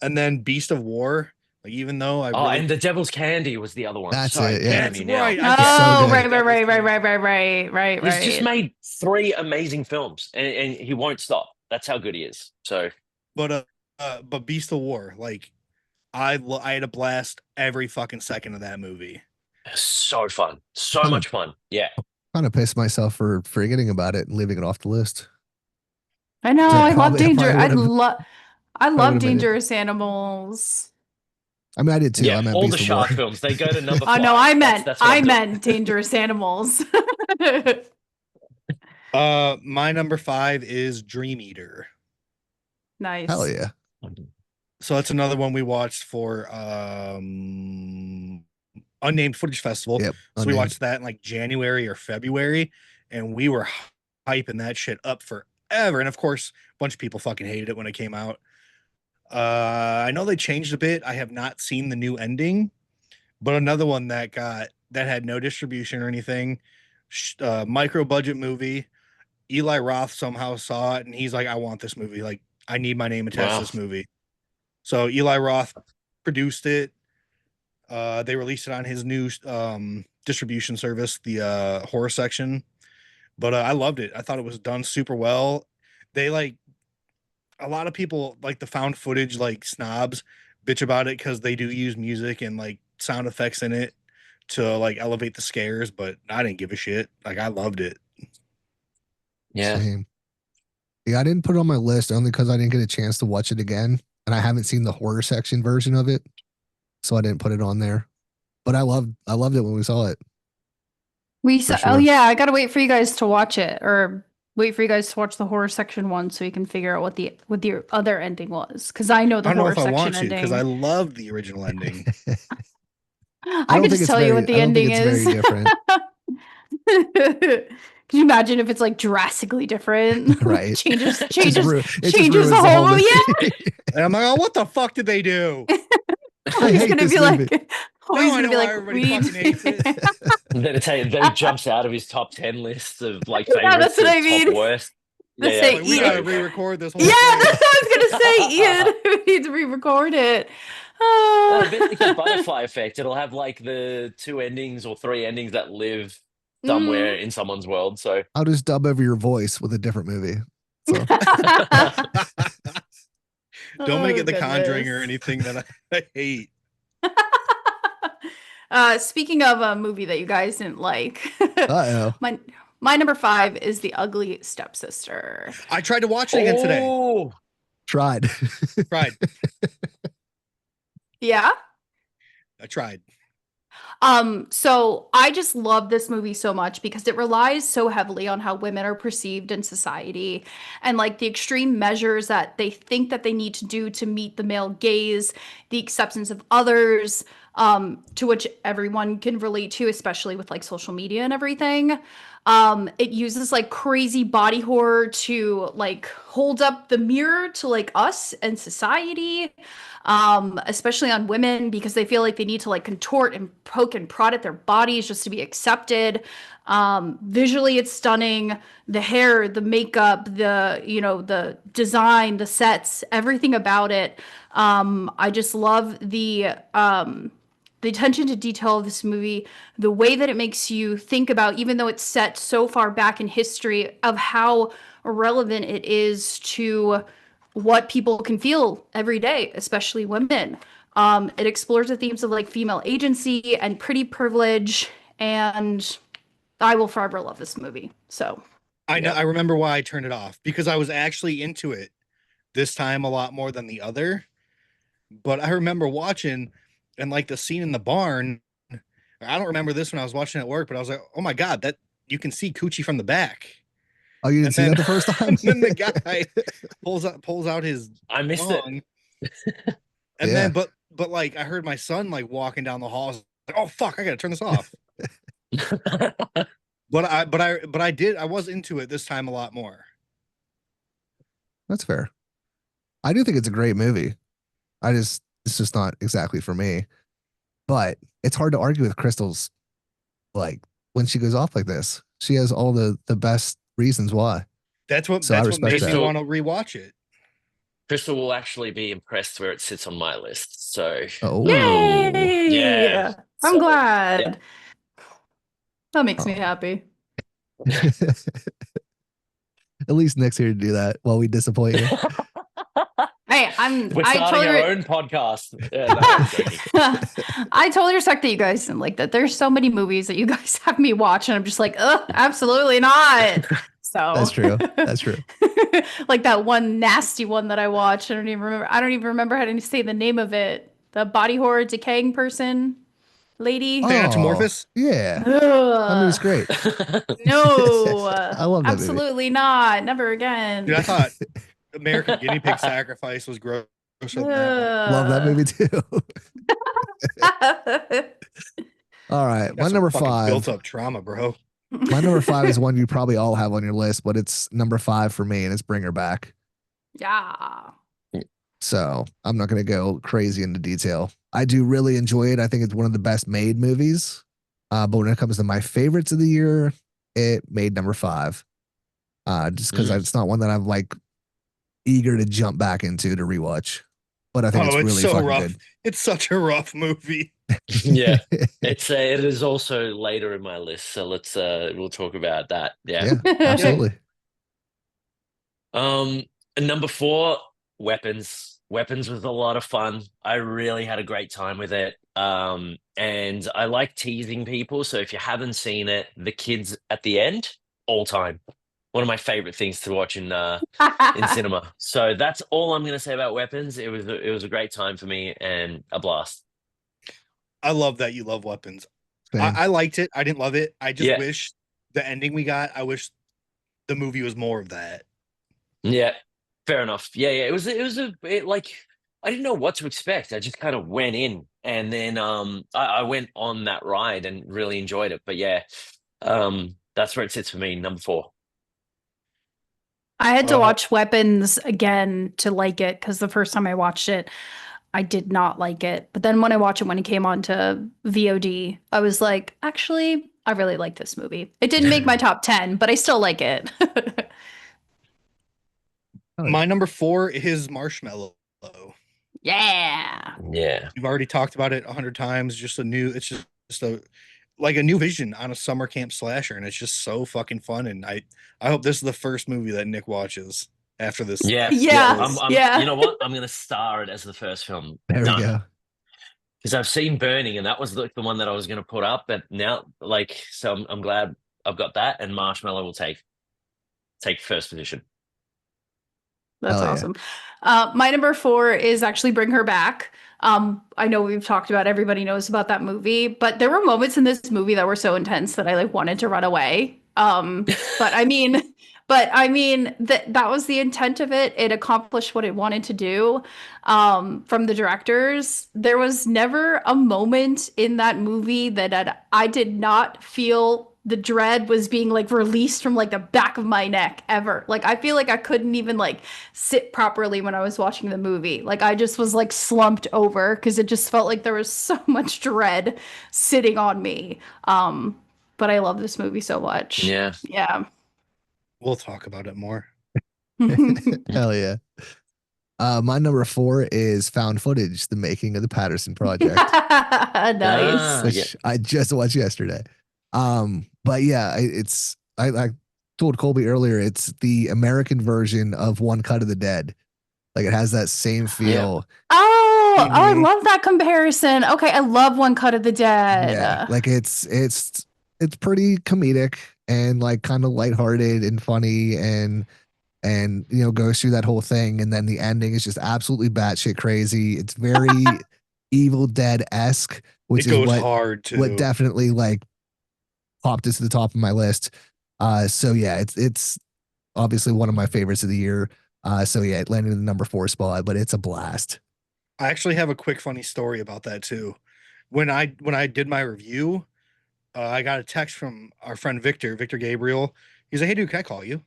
And then Beast of War, like even though I really And The Devil's Candy was the other one. That's Sorry, it, yeah. damn you now. right. Oh, so right, good. right. He's just made 3 amazing films, and he won't stop. That's how good he is. So, but Beast of War, like I had a blast every fucking second of that movie. so fun, so Kind of- much fun. Yeah, Kind of pissed myself for forgetting about it and leaving it off the list. I know. So I love probably Danger. would've- I love would've made it. Dangerous Animals. I mean, I did too. yeah. I meant All Beast the of War. shark films, they go to number Oh 5. no, That's what I I'm doing. meant Dangerous Animals. My number 5 is Dream Eater. Nice. Hell yeah. So that's another one we watched for Unnamed Footage Festival. Yep. So we Unnamed. watched that in like January or February, and we were hyping that shit up forever. And of course, a bunch of people fucking hated it when it came out. I know they changed a bit. I have not seen the new ending, but another one that had no distribution or anything. Micro budget movie. Eli Roth somehow saw it, and he's like, "I want this movie. Like, I need my name attached to Wow. this movie." So Eli Roth produced it. They released it on his new distribution service, the horror section. But I loved it. I thought it was done super well. They like a lot of people like the found footage like snobs bitch about it because they do use music and like sound effects in it to like elevate the scares, but I didn't give a shit. Like I loved it. Yeah. Same. Yeah, I didn't put it on my list only because I didn't get a chance to watch it again, and I haven't seen the horror section version of it, so I didn't put it on there. But I loved it when we saw it. We saw, sure. oh yeah, I gotta wait for you guys to watch it, or wait for you guys to watch the horror section one, so you can figure out what the other ending was. Because I know the I don't know horror if I section want to ending. because I love the original ending. I could just tell you what the ending is. Very different. Can you imagine if it's like drastically different? Right. changes It just changes ruins the whole movie. movie. And I'm like, oh, what the fuck did they do? I He's hate gonna this be movie. like, Now he's I gonna know be why like, everybody we fucking hates it. Then it jumps out of his top 10 list of like Yeah, favorites that's what to I mean. top worst. Let's say Like, we Ian. gotta re-record this whole Yeah, thing. that's what I was gonna say, Ian. We need to re-record it. A bit like a butterfly effect. It'll have like the 2 endings or 3 endings that live somewhere in someone's world. So I'll just dub over your voice with a different movie. So Don't make it The Oh, Conjuring or goodness. anything that I hate. Speaking of a movie that you guys didn't like, uh-oh. my number 5 is The Ugly Stepsister. I tried to watch it again today. Oh, Tried. Tried. Yeah. I tried. So I just love this movie so much because it relies so heavily on how women are perceived in society and like the extreme measures that they think that they need to do to meet the male gaze, the acceptance of others, to which everyone can relate to, especially with like social media and everything. It uses like crazy body horror to like hold up the mirror to like us and society, especially on women because they feel like they need to like contort and poke and prod at their bodies just to be accepted. Visually, it's stunning. The hair, the makeup, the design, the sets, everything about it. I just love the attention to detail of this movie, the way that it makes you think about, even though it's set so far back in history, of how relevant it is to what people can feel every day, especially women. It explores the themes of like female agency and pretty privilege, and I will forever love this movie. So I know. I remember why I turned it off because I was actually into it this time a lot more than the other. But I remember watching and like the scene in the barn. I don't remember this when I was watching at work, but I was like, "Oh my god, that you can see coochie from the back." Oh, you didn't see that the first time? And then the guy pulls out his I missed thong, it. and Yeah. then but like I heard my son like walking down the hall. I was like, oh fuck, I gotta turn this off. But I was into it this time a lot more. That's fair. I do think it's a great movie. It's just not exactly for me. But it's hard to argue with Crystal's, like, when she goes off like this. She has all the best reasons why. That's what So I that's what respect makes me that. want to rewatch it. Crystal will actually be impressed where it sits on my list. So Oh. yay! Yeah. I'm So, glad. yeah. That makes me Oh. happy. At least Nick's here to do that while we disappoint you. Hey, we're I starting totally our own podcast. Yeah, no, I'm joking. I totally respect that you guys didn't like that. There's so many movies that you guys have me watch, and I'm just like, ugh, absolutely not. So That's true. That's true. Like that one nasty one that I watched. I don't even remember how to say the name of it. The body horror decaying person lady. Oh, Thanatomorphous? Yeah. That movie's Ugh. great. No, I love that movie. absolutely not. Never again. Dude, I thought American Guinea Pig Sacrifice was gross. Love that movie too. All right. My number 5. Built up trauma, bro. My number 5 is one you probably all have on your list, but it's number 5 for me, and it's Bring Her Back. Yeah. So I'm not going to go crazy into detail. I do really enjoy it. I think it's one of the best made movies. But when it comes to my favorites of the year, it made number 5. Just because it's not one that I'm like eager to jump back into to rewatch. but I think it's Oh, it's really so fucking rough. good. It's such a rough movie. Yeah. It is also later in my list, so we'll talk about that. Yeah. Yeah, absolutely. And number 4, Weapons. Weapons was a lot of fun. I really had a great time with it. And I like teasing people. So if you haven't seen it, the kids at the end, all time. One of my favorite things to watch in cinema. So that's all I'm gonna say about Weapons. It was a great time for me and a blast. I love that you love Weapons. Same. I liked it. I didn't love it. I just Yeah. wish the ending we got, I wish the movie was more of that. Yeah, fair enough. Yeah. Like I didn't know what to expect. I just kind of went in, and then I went on that ride and really enjoyed it. But yeah, that's where it sits for me, number 4. I had to watch Weapons again to like it because the first time I watched it, I did not like it. But then when I watched it when it came on to VOD, I was like, actually, I really like this movie. It didn't make my top 10, but I still like it. My number 4 is Marshmallow. Yeah. Yeah. We've already talked about it 100 times. It's just a like a new vision on a summer camp slasher, and it's just so fucking fun. And I hope this is the first movie that Nick watches after this. Yeah. Yeah. Yeah. You know what? I'm gonna star it as the first film. There we go. Because I've seen Burning, and that was like the one that I was gonna put up. But now, so I'm glad I've got that, and Marshmallow will take first position. That's Hell yeah. awesome. My number 4 is actually Bring Her Back. I know we've talked about, everybody knows about that movie, but there were moments in this movie that were so intense that I like wanted to run away. But I mean that was the intent of it. It accomplished what it wanted to do. From the directors, there was never a moment in that movie that I did not feel the dread was being like released from like the back of my neck ever. Like I feel like I couldn't even like sit properly when I was watching the movie. Like I just was like slumped over because it just felt like there was so much dread sitting on me. But I love this movie so much. Yeah. Yeah. We'll talk about it more. Hell yeah. My number 4 is Found Footage, the making of the Patterson Project, Nice. which I just watched yesterday. But yeah, I told Colby earlier, it's the American version of One Cut of the Dead. Like it has that same feel. Oh, I love that comparison. Okay, I love One Cut of the Dead. Yeah, like it's pretty comedic and like kind of lighthearted and funny and goes through that whole thing, and then the ending is just absolutely batshit crazy. It's very Evil Dead-esque, which It goes is hard too. what definitely like popped it to the top of my list. So yeah, it's obviously one of my favorites of the year. So yeah, it landed in the number 4 spot, but it's a blast. I actually have a quick funny story about that too. When I did my review, I got a text from our friend Victor Gabriel. He's like, "Hey dude, can I call you?"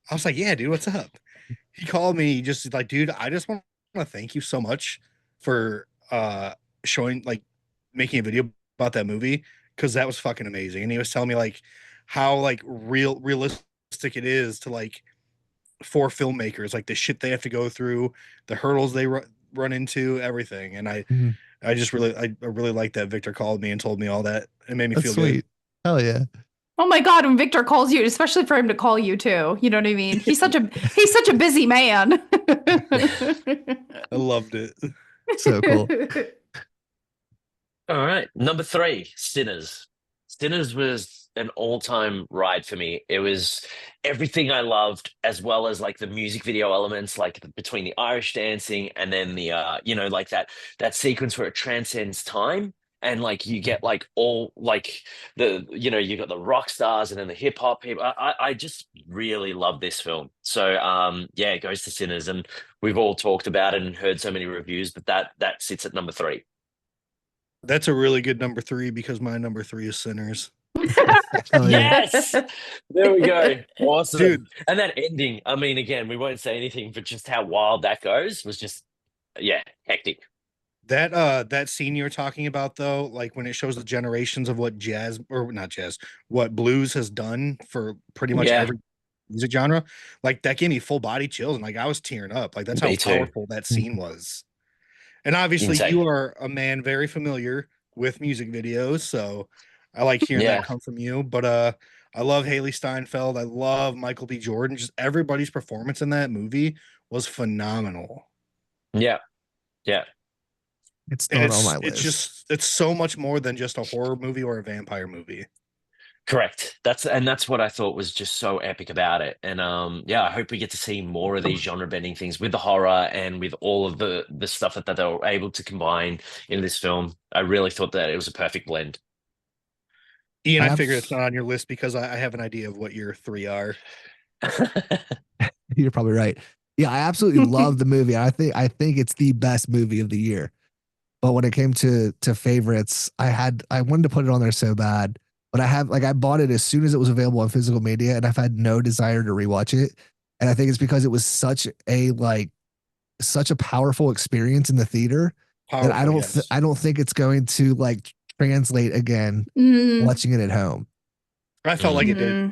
I was like, "Yeah, dude, what's up?" He called me just like, "Dude, I just want to thank you so much for showing like making a video about that movie, because that was fucking amazing." And he was telling me like how like realistic it is to like for filmmakers, like the shit they have to go through, the hurdles they run into, everything. And I just really like that Victor called me and told me all that. It made me feel sweet. good. Hell yeah. Oh my God, when Victor calls you, especially for him to call you too. You know what I mean? He's such a busy man. I loved it. So cool. All right. Number 3, Sinners. Sinners was an all-time ride for me. It was everything I loved, as well as like the music video elements, like between the Irish dancing and then the like that sequence where it transcends time. And like you get like all like you got the rock stars and then the hip hop people. I just really love this film. So yeah, it goes to Sinners, and we've all talked about it and heard so many reviews, but that sits at number 3. That's a really good number 3, because my number 3 is Sinners. Hell yeah. Yes, there we go. Awesome, Dude. And that ending. I mean, again, we won't say anything, but just how wild that goes was just hectic. That scene you're talking about though, like when it shows the generations of what what blues has done for pretty much every music genre, like that gave me full body chills, and like I was tearing up. Like that's Me how too. powerful that scene was. And obviously, Insane. you are a man very familiar with music videos, so I like hearing Yeah. that come from you. But I love Haley Steinfeld. I love Michael B. Jordan. Just everybody's performance in that movie was phenomenal. Yeah. Yeah. It's And not on my list. it's so much more than just a horror movie or a vampire movie. Correct. That's what I thought was just so epic about it. And yeah, I hope we get to see more of these genre bending things with the horror and with all of the stuff that they were able to combine in this film. I really thought that it was a perfect blend. Ian, I figured it's not on your list because I have an idea of what your 3 are. You're probably right. Yeah, I absolutely love the movie. I think it's the best movie of the year. But when it came to favorites, I wanted to put it on there so bad. But I bought it as soon as it was available on physical media, and I've had no desire to rewatch it. And I think it's because it was such a powerful experience in the theater that I don't think it's going to like translate again watching it at home. I felt like it did.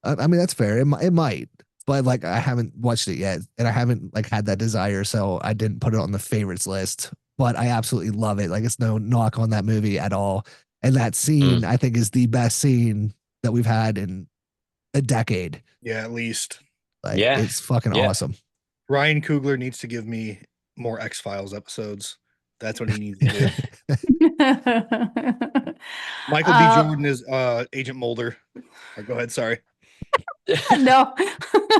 I mean, that's fair. It might, but like I haven't watched it yet, and I haven't like had that desire, so I didn't put it on the favorites list. But I absolutely love it. Like it's no knock on that movie at all. And that scene, I think, is the best scene that we've had in a decade. Yeah, at least. Like, it's fucking awesome. Ryan Coogler needs to give me more X-Files episodes. That's what he needs to do. Michael B. Jordan is Agent Mulder. Go ahead, sorry. No,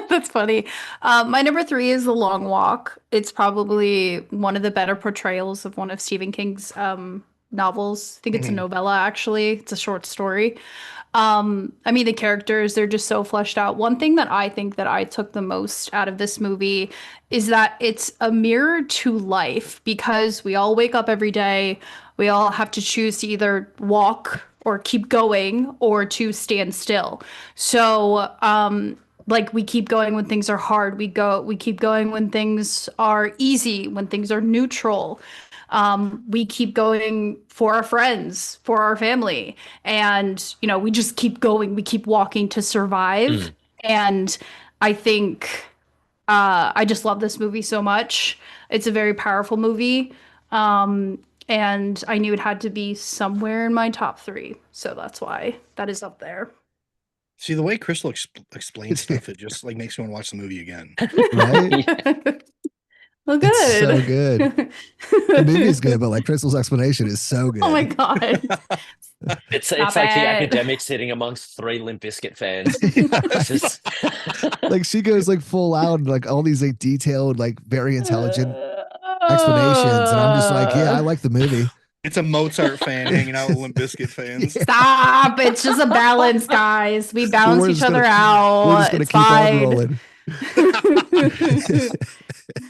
that's funny. My number 3 is The Long Walk. It's probably one of the better portrayals of one of Stephen King's novels. I think it's a novella, actually. It's a short story. I mean, the characters, they're just so fleshed out. One thing that I think that I took the most out of this movie is that it's a mirror to life, because we all wake up every day. We all have to choose to either walk or keep going or to stand still. So, like, we keep going when things are hard. We keep going when things are easy, when things are neutral. We keep going for our friends, for our family. And, we just keep going. We keep walking to survive. And I think I just love this movie so much. It's a very powerful movie. And I knew it had to be somewhere in my top 3. So that's why that is up there. See, the way Crystal explains stuff, it just like makes me want to watch the movie again. Right? Well, good. It's so good. The movie is good, but like Crystal's explanation is so good. Oh my God. It's like the academic sitting amongst 3 Limp Bizkit fans. Like she goes like full out, like all these like detailed, like very intelligent explanations, and I'm just like, yeah, I like the movie. It's a Mozart fan hanging out with Limp Bizkit fans. Stop! It's just a balance, guys. We balance each other out. We're just gonna it's keep fine. on rolling.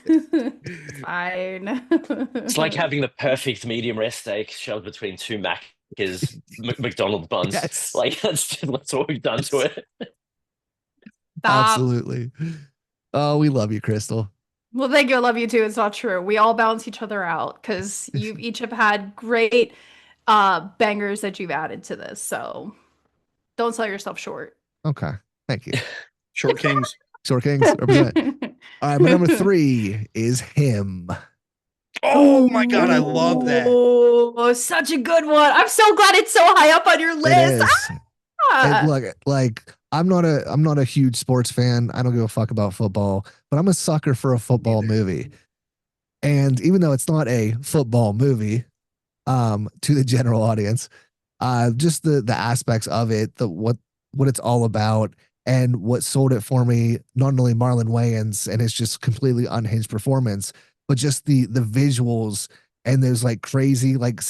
It's fine. It's like having the perfect medium rare steak shoved between 2 Macca's McDonald's buns. Yes. Like that's what we've done to it. Stop. Absolutely. Oh, we love you, Crystal. Well, thank you. I love you too. It's not true. We all balance each other out because you each have had great bangers that you've added to this. So don't sell yourself short. Okay. Thank you. Short Kings. Short Kings represent. All right, my number 3 is Him. Oh my God, I love that. Oh, such a good one. I'm so glad it's so high up on your list. It is. Look, like I'm not a huge sports fan. I don't give a fuck about football, but I'm a sucker for a football movie. And even though it's not a football movie, to the general audience, just the aspects of it, what it's all about, and what sold it for me, not only Marlon Wayans and his just completely unhinged performance, but just the visuals and those like crazy like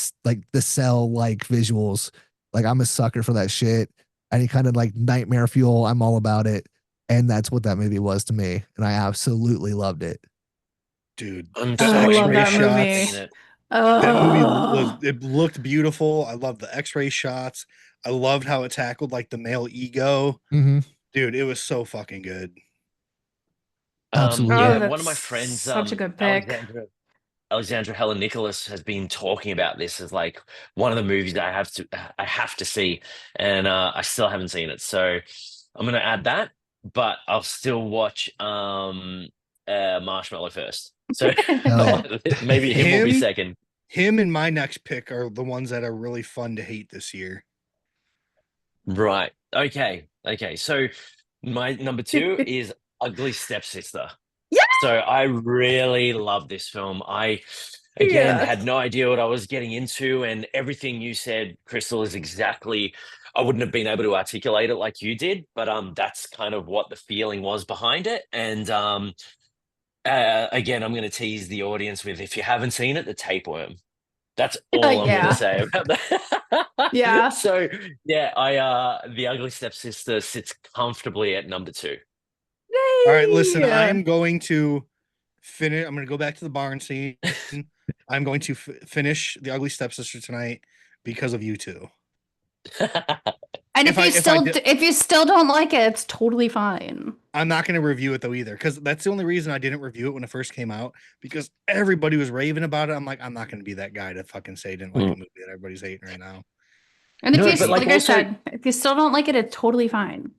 the Cell like visuals. Like I'm a sucker for that shit. Any kind of like nightmare fuel, I'm all about it. And that's what that movie was to me, and I absolutely loved it. Dude, I love that movie. That movie it looked beautiful. I loved the X-ray shots. I loved how it tackled like the male ego. Mm-hmm. Dude, it was so fucking good. Absolutely. One of my friends, such a good pick. Alexandra Helen Nicholas has been talking about this as like one of the movies that I have to see, and I still haven't seen it. So I'm gonna add that, but I'll still watch Marshmallow first. So Hell maybe him will be Him? second. Him and my next pick are the ones that are really fun to hate this year. Right. Okay. Okay. So my number 2 is Ugly Stepsister. Yeah. So I really love this film. I again Yeah. had no idea what I was getting into, and everything you said, Crystal, is exactly. I wouldn't have been able to articulate it like you did, but that's kind of what the feeling was behind it. And again, I'm going to tease the audience with, if you haven't seen it, the tapeworm. That's all I'm going Yeah. to say about that. Yeah. So yeah, the Ugly Stepsister sits comfortably at number 2. All right, listen, Yeah. I'm going to finish. I'm going to go back to the barn scene. I'm going to finish The Ugly Stepsister tonight because of you two. And If if you still don't like it, it's totally fine. I'm not going to review it though either, because that's the only reason I didn't review it when it first came out, because everybody was raving about it. I'm like, I'm not going to be that guy to fucking say I didn't like a movie that everybody's hating right now. And if No, you, but, like I also, said, if you still don't like it, it's totally fine.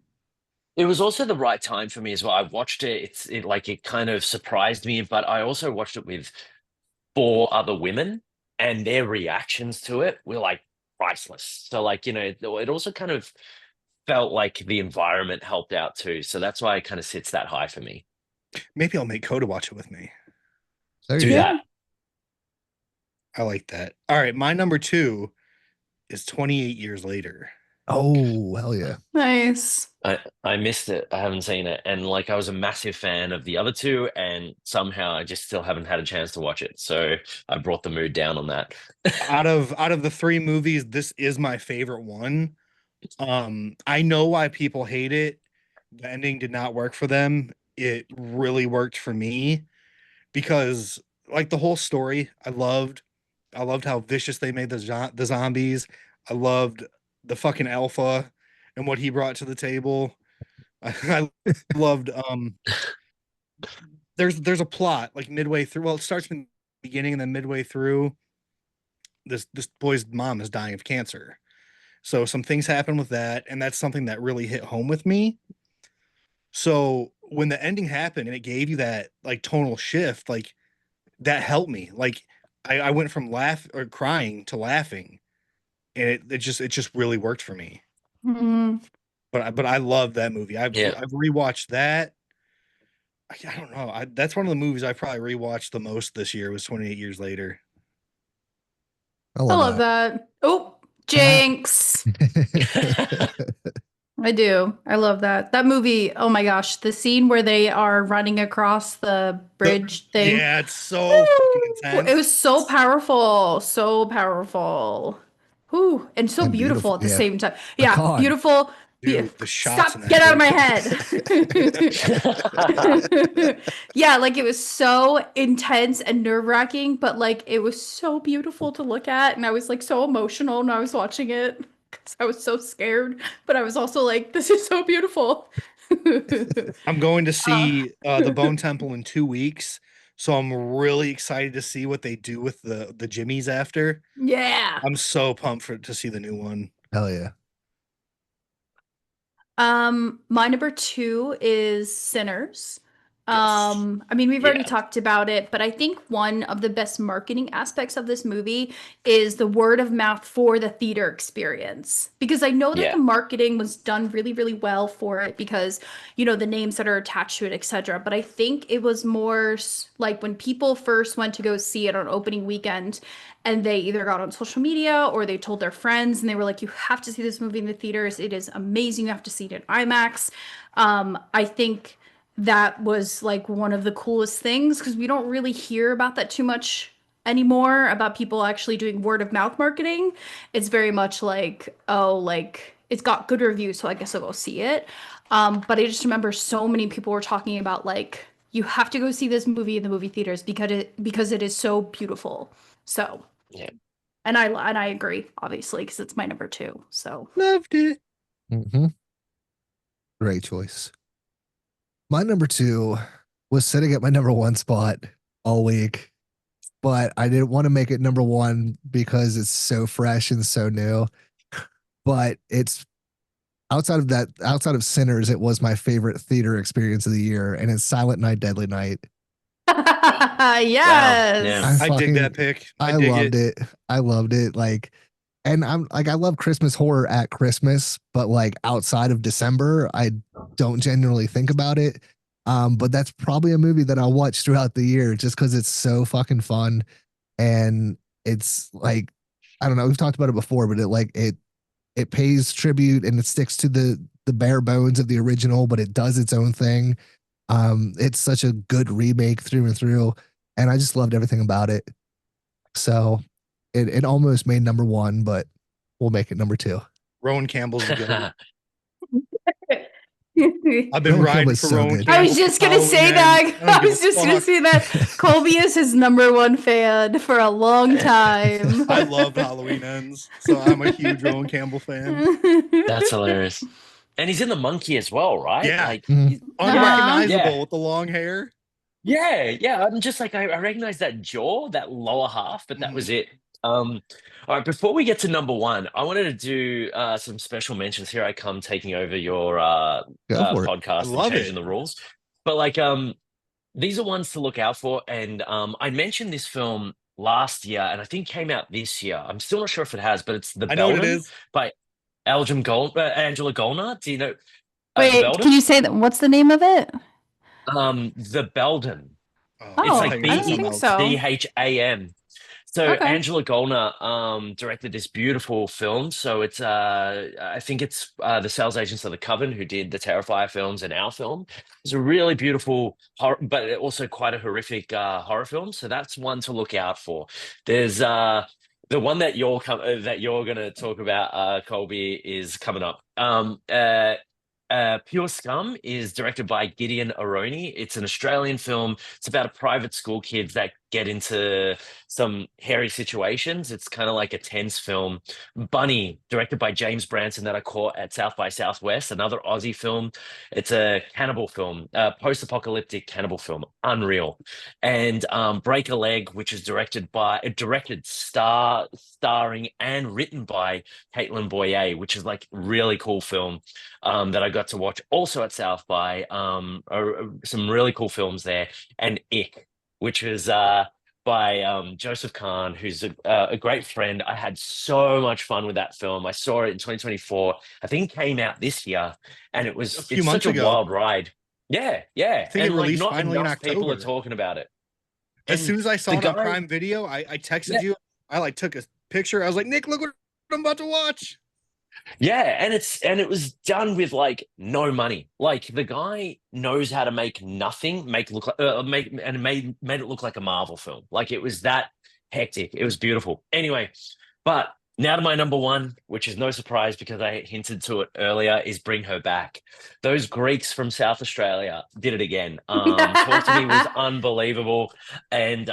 it was also the right time for me as well. I watched it. It kind of surprised me, but I also watched it with 4 other women, and their reactions to it were like priceless. So like, it also kind of felt like the environment helped out too. So that's why it kind of sits that high for me. Maybe I'll make Coda watch it with me. There Do you go. that. I like that. All right, my number 2 is 28 Years Later. Oh, hell yeah. Nice. I missed it. I haven't seen it. And like, I was a massive fan of the other 2, and somehow I just still haven't had a chance to watch it. So I brought the mood down on that. out of the 3 movies, this is my favorite one. I know why people hate it. The ending did not work for them. It really worked for me, because like the whole story, I loved how vicious they made the zombies. I loved the fucking alpha and what he brought to the table. I loved there's a plot like midway through. Well, it starts from the beginning, and then midway through, this boy's mom is dying of cancer. So some things happen with that, and that's something that really hit home with me. So when the ending happened and it gave you that like tonal shift, like that helped me. Like I went from crying to laughing, and it just really worked for me. Mhm. But I love that movie. I've rewatched that. I don't know. That's one of the movies I probably rewatched the most this year, was 28 Years Later. I I love love that. Oh, jinx. I do. I love that. That movie, oh my gosh, the scene where they are running across the bridge thing. Yeah, it's so fucking intense. It was so powerful. So powerful. Whew. And so And beautiful at the yeah. same time. Yeah, God. beautiful. Dude, the shots in Stop, that get out of my movie. head. Yeah, like it was so intense and nerve-wracking, but like it was so beautiful to look at, and I was like so emotional when I was watching it because I was so scared, but I was also like, this is so beautiful. I'm going to see the Bone Temple in 2 weeks, so I'm really excited to see what they do with the Jimmies after. Yeah. I'm so pumped to see the new one. Hell yeah. My number 2 is Sinners. Yes. I mean, we've already Yeah. talked about it, but I think one of the best marketing aspects of this movie is the word of mouth for the theater experience. Because I know that Yeah. the marketing was done really, really well for it because, the names that are attached to it, etc. But I think it was more like when people first went to go see it on opening weekend, and they either got on social media or they told their friends and they were like, you have to see this movie in the theaters. It is amazing. You have to see it in IMAX. I think that was like one of the coolest things because we don't really hear about that too much anymore, about people actually doing word of mouth marketing. It's very much like, oh, like it's got good reviews, so I guess I'll go see it. But I just remember so many people were talking about like, you have to go see this movie in the movie theaters because it is so beautiful. So Yeah. and I agree, obviously, because it's my number 2. So Loved it. Mm-hmm. Great choice. My number 2 was sitting at my number 1 spot all week, but I didn't want to make it number 1 because it's so fresh and so new. But it's outside of Sinners, it was my favorite theater experience of the year, and it's Silent Night, Deadly Night. Yes. I dig that pick. I dig loved it. I loved it. Like, and I'm like, I love Christmas horror at Christmas, but like outside of December, I don't generally think about it. But that's probably a movie that I'll watch throughout the year just because it's so fucking fun. And it's like, I don't know, we've talked about it before, but it pays tribute and it sticks to the bare bones of the original, but it does its own thing. It's such a good remake through and through, and I just loved everything about it. So it almost made number one, but we'll make it number two. Rowan Campbell's the good. I've been Rowan riding Campbell's for so Rowan good. Campbell. I was just gonna say that. I was just gonna say that. Colby is his number one fan for a long time. I love Halloween Ends, so I'm a huge Rowan Campbell fan. That's hilarious. And he's in The Monkey as well, right? Yeah. Like, Unrecognizable with the long hair. yeah. I'm just like, I recognize that jaw, that lower half, but that was it. All right, before we get to number one, I wanted to do some special mentions. Here I come taking over your Go for it. podcast and love changing it. the rules. But like, these are ones to look out for. And I mentioned this film last year, and I think came out this year. I'm still not sure if it has, but it's The I know what it Belden is. by Angela Golnar. Do you know? The Wait, Belden? can you say that? What's the name of it? The Belden. Oh, It's like I didn't think so. Bham. So Okay. Angela Golnar directed this beautiful film. So it's I think it's the Sales Agents of the Coven who did the Terrifier films and our film. It's a really beautiful horror, but also quite a horrific horror film. So that's one to look out for. There's the one that you're going to talk about, Colby, is coming up. Pure Scum is directed by Gideon Aroni. It's an Australian film. It's about a private school kids that get into some hairy situations. It's kind of like a tense film. Bunny, directed by James Branson, that I caught at South by Southwest, another Aussie film. It's a cannibal film, post-apocalyptic cannibal film, unreal. And Break a Leg, which is starring and written by Caitlin Boyer, which is like really cool film that I got to watch also at South by. Some really cool films there. And Ick, which is by Joseph Kahn, who's a great friend. I had so much fun with that film. I saw it in 2024. I think it came out this year, and it's such a wild ride. Yeah. I think it released not finally in enough people are October. talking about it. As And soon as I saw it on guy- Prime Video, I texted you. I like took a picture. I was like, Nick, look what I'm about to watch. Yeah, and it was done with like no money. Like the guy knows how to make nothing made it look like a Marvel film. Like it was that hectic. It was beautiful. Anyway, but now to my number one, which is no surprise because I hinted to it earlier, is Bring Her Back. Those Greeks from South Australia did it again. Talk to Me was unbelievable, and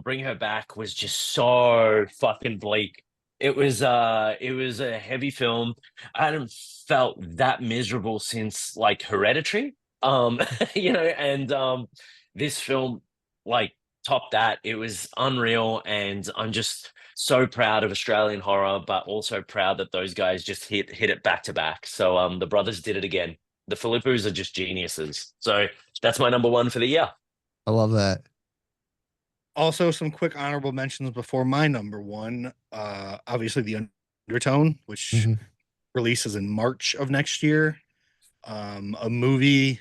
Bring Her Back was just so fucking bleak. It was a heavy film. I hadn't felt that miserable since like Hereditary. And this film like topped that. It was unreal, and I'm just so proud of Australian horror, but also proud that those guys just hit it back to back. So the brothers did it again. The Philippus are just geniuses. So that's my number one for the year. I love that. Also, some quick honorable mentions before my number one. Obviously, The Undertone, which releases in March of next year. A movie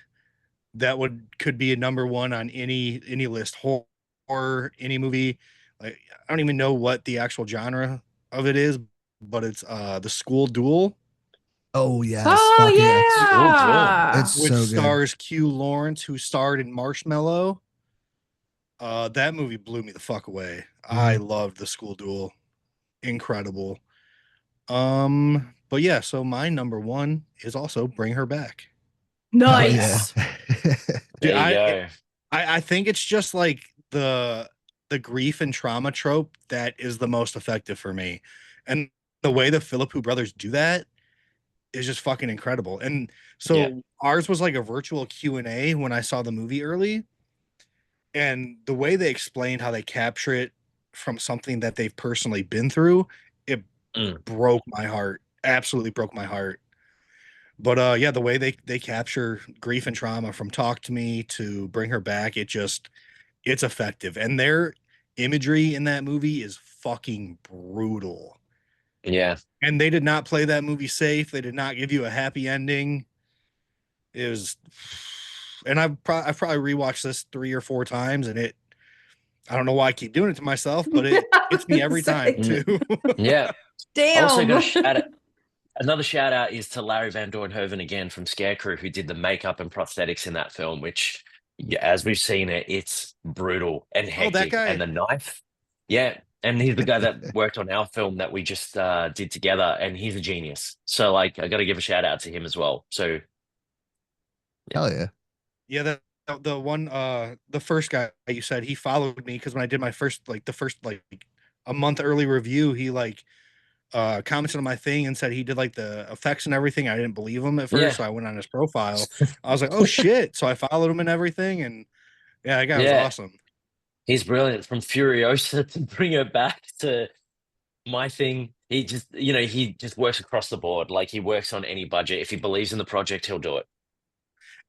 that could be a number one on any list. Horror, any movie. Like, I don't even know what the actual genre of it is, but it's The School Duel. Oh yes. Oh Fuck yeah. It's which so good. stars Q Lawrence, who starred in Marshmallow. That movie blew me the fuck away. I loved The School Duel. Incredible. But yeah, so my number one is also Bring Her Back. Nice. Oh, yeah. There you go. I think it's just like the grief and trauma trope that is the most effective for me. And the way the Philippou brothers do that is just fucking incredible. And so ours was like a virtual Q&A when I saw the movie early. And the way they explained how they capture it from something that they've personally been through, it broke my heart. Absolutely broke my heart. But yeah, the way they capture grief and trauma from Talk to Me to Bring Her Back, it It's effective, and their imagery in that movie is fucking brutal. Yeah. And they did not play that movie safe. They did not give you a happy ending. It was, and I've probably rewatched this 3 or 4 times, and I don't know why I keep doing it to myself, but it hits me every time too. Yeah. Damn. Also got to shout out. Another shout out is to Larry Van Doornhoven again from Scarecrew, who did the makeup and prosthetics in that film, which, as we've seen it, it's brutal and hectic. guy. And the knife. Yeah. And he's the guy that worked on our film that we just did together, and he's a genius. So, like, I got to give a shout out to him as well. So, Hell yeah. Yeah, the one the first guy you said, he followed me because when I did my first a month early review, he commented on my thing and said he did like the effects and everything. I didn't believe him at first, so I went on his profile. I was like, oh shit. So I followed him and everything, and yeah, that guy was awesome. He's brilliant. From Furiosa to Bring Her Back to my thing. He just, he just works across the board. Like, he works on any budget. If he believes in the project, he'll do it.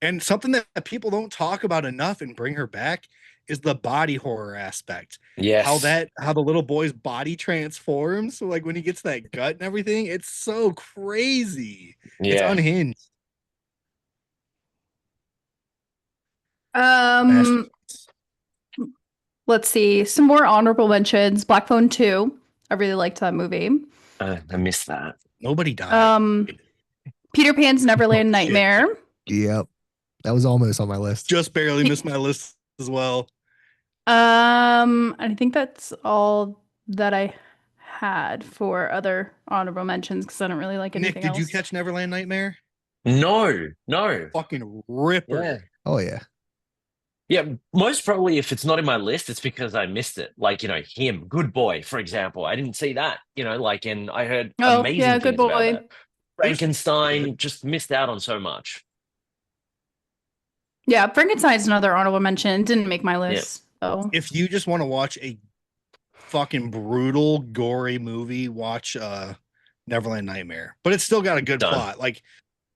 And something that people don't talk about enough in Bring Her Back is the body horror aspect. Yes. How the little boy's body transforms. So like when he gets that gut and everything, it's so crazy. Yeah. It's unhinged. Let's see. Some more honorable mentions. Black Phone 2. I really liked that movie. I missed that. Nobody died. Peter Pan's Neverland Nightmare. Yep. That was almost on my list. Just barely missed my list as well. I think that's all that I had for other honorable mentions because I don't really like anything Nick, else. did you catch Neverland Nightmare? No. Fucking ripper. Yeah. Oh yeah. Yeah, most probably if it's not in my list, it's because I missed it. Like, him, Good Boy, for example. I didn't see that, and I heard amazing Good things about Boy. that. Frankenstein, just missed out on so much. Yeah, Frankenstein's another honorable mention. Didn't make my list. So. If you just want to watch a fucking brutal, gory movie, watch Neverland Nightmare. But it's still got a good plot. Like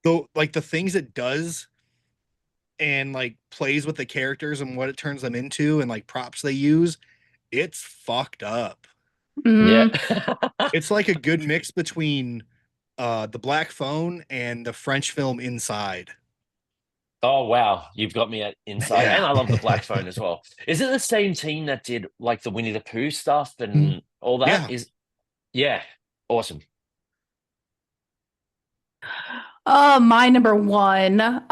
the things it does and like plays with the characters and what it turns them into and like props they use, it's fucked up. Yeah. It's like a good mix between The Black Phone and the French film Inside. Oh, wow. You've got me at Inside. And I love The Black Phone as well. Is it the same team that did like the Winnie the Pooh stuff and all that? Yeah. Awesome. My number one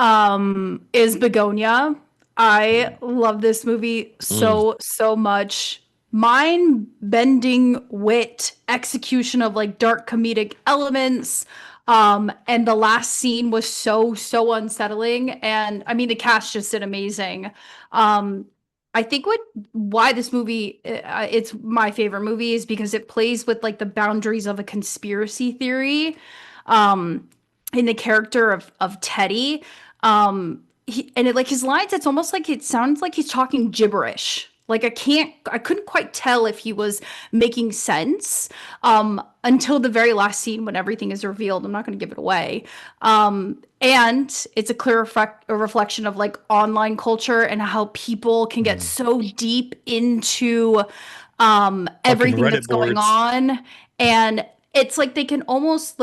is Begonia. I love this movie so much. Mind-bending wit, execution of like dark comedic elements. And the last scene was so unsettling. And I mean, the cast just did amazing. I think why this movie, it's my favorite movie is because it plays with like the boundaries of a conspiracy theory. In the character of Teddy. And it like his lines, it's almost like it sounds like he's talking gibberish. Like I couldn't quite tell if he was making sense until the very last scene when everything is revealed. I'm not going to give it away. And it's a clear reflection of like online culture and how people can get so deep into everything that's going on. And it's like they can almost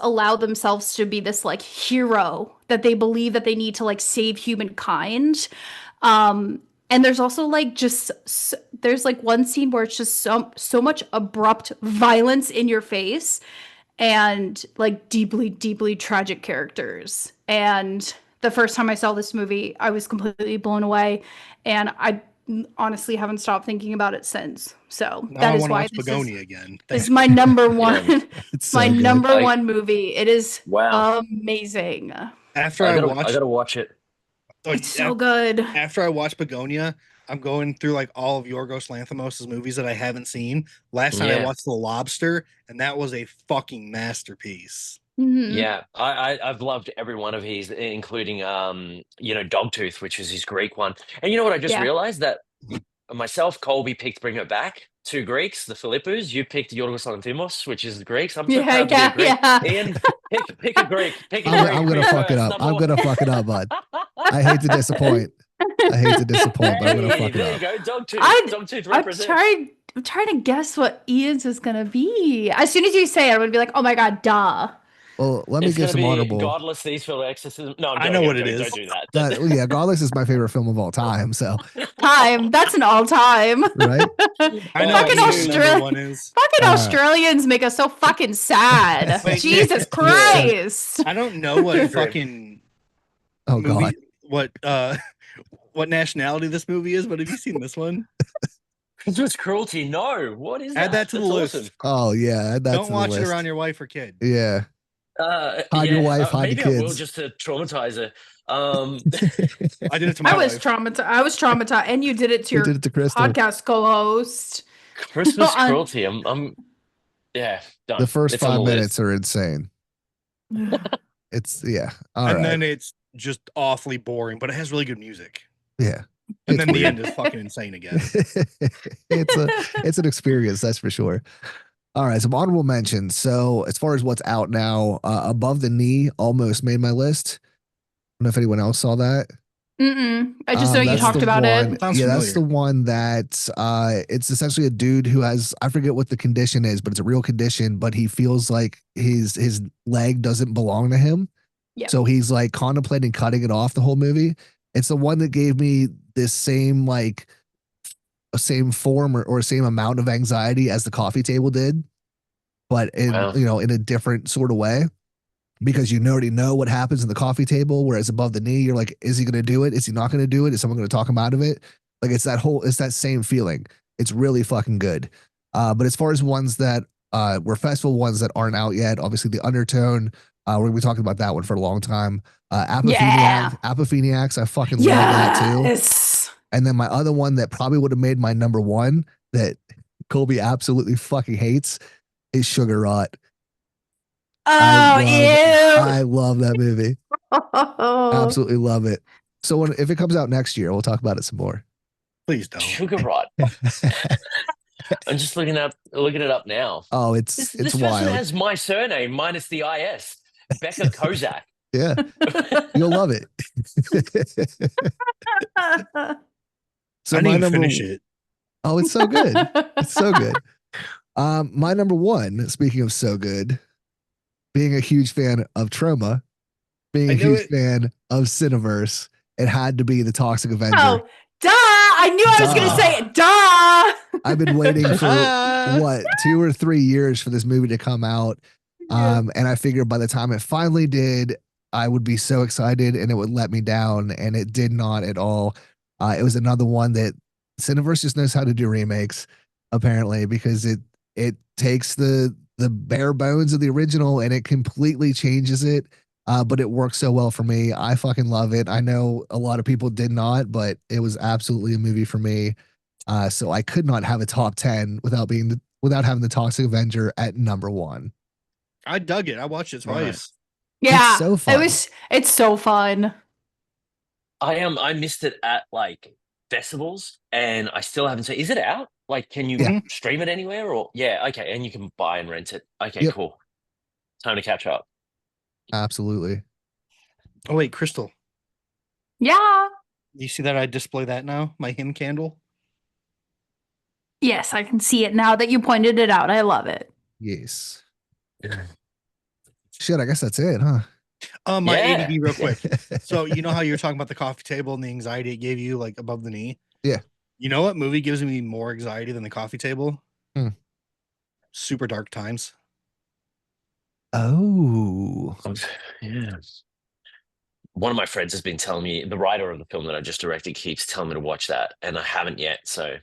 allow themselves to be this like hero that they believe that they need to like save humankind. And there's also like there's like one scene where it's just so much abrupt violence in your face and like deeply tragic characters. And the first time I saw this movie, I was completely blown away, and I honestly haven't stopped thinking about it since. So now that I is why this Begonia again. Is my number one. It's my so good. number one movie. It is Wow. amazing. After I gotta watch it. It's so good. After I watch Begonia, I'm going through like all of Yorgos Lanthimos' movies that I haven't seen. Last time I watched The Lobster, and that was a fucking masterpiece. Mm-hmm. Yeah, I've loved every one of his, including Dogtooth, which is his Greek one. And you know what? I just realized that myself, Colby picked Bring It Back. 2 Greeks, the Philippus. You picked Yorgos Lanthimos, which is Greeks. I'm so proud to be a Greek. Ian, pick a Greek. I'm gonna fuck it up. I'm gonna fuck it up, bud. I hate to disappoint. I hate to disappoint, but I'm gonna Hey, fuck it there you up. go. Dogtooth. I- Dogtooth I'm represents. trying to guess what Ian's is gonna be. As soon as you say it, I'm gonna be like, oh my god, duh. Well, let me It's give gonna some be honorable. Godless, Eastfield, Exorcism. No, I know what it Don't is. do that. That, yeah, Godless is my favorite film of all time. So, Time. That's an all time. right? I know Fucking what Australia- number one is. Fucking Australians make us so fucking sad. Wait, Jesus Christ. I don't know what Grim. fucking Oh movie, God. what nationality this movie is, but have you seen this one? Christmas cruelty. No. What is Add that to the That's list. awesome. Oh yeah, add that Don't to the watch it list. around your wife or kid. Yeah. Hide your Yeah, wife, hide maybe the I will kids. just to traumatize her. I did it to my I was wife. traumatized, and you did it to You your did it to Crystal. podcast co-host. Christmas I'm- cruelty. I'm yeah. Done. The first It's on 5 the minutes are insane. It's yeah. All and right. then it's just awfully boring, but it has really good music. Yeah. And It's then the weird. end is fucking insane again. It's an experience, that's for sure. All right, some honorable mentions. So as far as what's out now, Above the Knee almost made my list. I don't know if anyone else saw that. I just know you That's talked the about one, it. Sounds yeah, that's the familiar. one that it's essentially a dude who has, I forget what the condition is, but it's a real condition, but he feels like his leg doesn't belong to him. Yeah. So he's like contemplating cutting it off the whole movie. It's the one that gave me this same same form or same amount of anxiety as the coffee table did, but in Wow. in a different sort of way. Because you already know what happens in the coffee table, whereas Above the Knee, you're like, is he going to do it? Is he not going to do it? Is someone going to talk him out of it? Like it's that same feeling. It's really fucking good. But as far as ones that were festival ones that aren't out yet, obviously The Undertone, we're going to be talking about that one for a long time. Apopheniacs, I fucking love that too. Yes. And then my other one that probably would have made my number one that Colby absolutely fucking hates is Sugar Rot. Oh, I love that movie. ew. Absolutely love it. So if it comes out next year, we'll talk about it some more. Please don't. Sugar Rot. I'm just looking it up now. Oh, This it's person wild. has my surname minus the IS. Becca Kozak. Yeah, you'll love it. So I didn't my even number, finish it. oh, it's so good. It's so good. My number one, speaking of so good, being a huge fan of Trauma, being I a knew huge it. fan of Cineverse, it had to be the Toxic Avenger. Oh, duh. I knew I was going to Duh. say it. Duh. I've been waiting for what 2 or 3 years for this movie to come out. And I figured by the time it finally did, I would be so excited and it would let me down, and it did not at all. It was another one that Cineverse just knows how to do remakes, apparently, because it takes the bare bones of the original and it completely changes it. But it works so well for me. I fucking love it. I know a lot of people did not, but it was absolutely a movie for me. So I could not have a top 10 without having the Toxic Avenger at number 1. I dug it. I watched it twice. Yeah. so fun. It's so fun. I missed it at like festivals, and I still haven't seen. Is it out? Like, can you Yeah. stream it anywhere? Or yeah, okay, and you can buy and rent it. Okay, Yep. cool. Time to catch up. Absolutely. Oh wait, Crystal. Yeah. You see that I display that now? My hymn candle. Yes, I can see it now that you pointed it out. I love it. Yes. Shit, I guess that's it, huh? My Yeah. ADD real quick. So you know how you were talking about the coffee table and the anxiety it gave you, like Above the Knee? Yeah. You know what movie gives me more anxiety than the coffee table? Hmm. Super Dark Times. Oh. Yeah. One of my friends has been telling me, the writer of the film that I just directed keeps telling me to watch that, and I haven't yet. So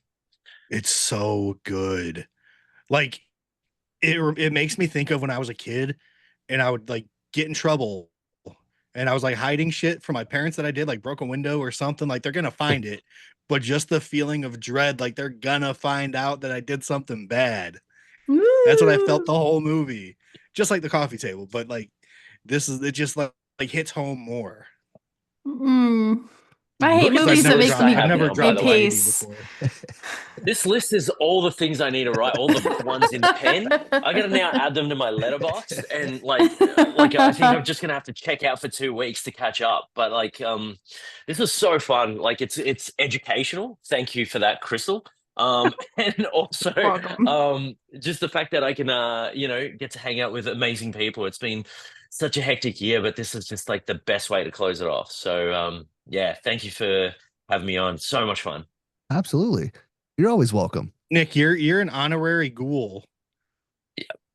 It's so good. Like it makes me think of when I was a kid and I would like get in trouble and I was like hiding shit from my parents that I did, like broke a window or something. Like they're gonna find it, but just the feeling of dread, like they're gonna find out that I did something bad. That's what I felt the whole movie, just like the coffee table. But like it just like hits home more. Mm. I hate Look at movies this that list make I me have I've never now, by dropped the in way. a peace. before. This list is all the things I need to write, all the ones in pen. I gotta now add them to my letterbox, and like I think I'm just gonna have to check out for 2 weeks to catch up. But this was so fun. Like it's educational. Thank you for that, Crystal. And also Welcome. just the fact that I can get to hang out with amazing people. It's been such a hectic year, but this is just like the best way to close it off. So yeah, thank you for having me on. So much fun. Absolutely. You're always welcome. Nick, you're an honorary ghoul.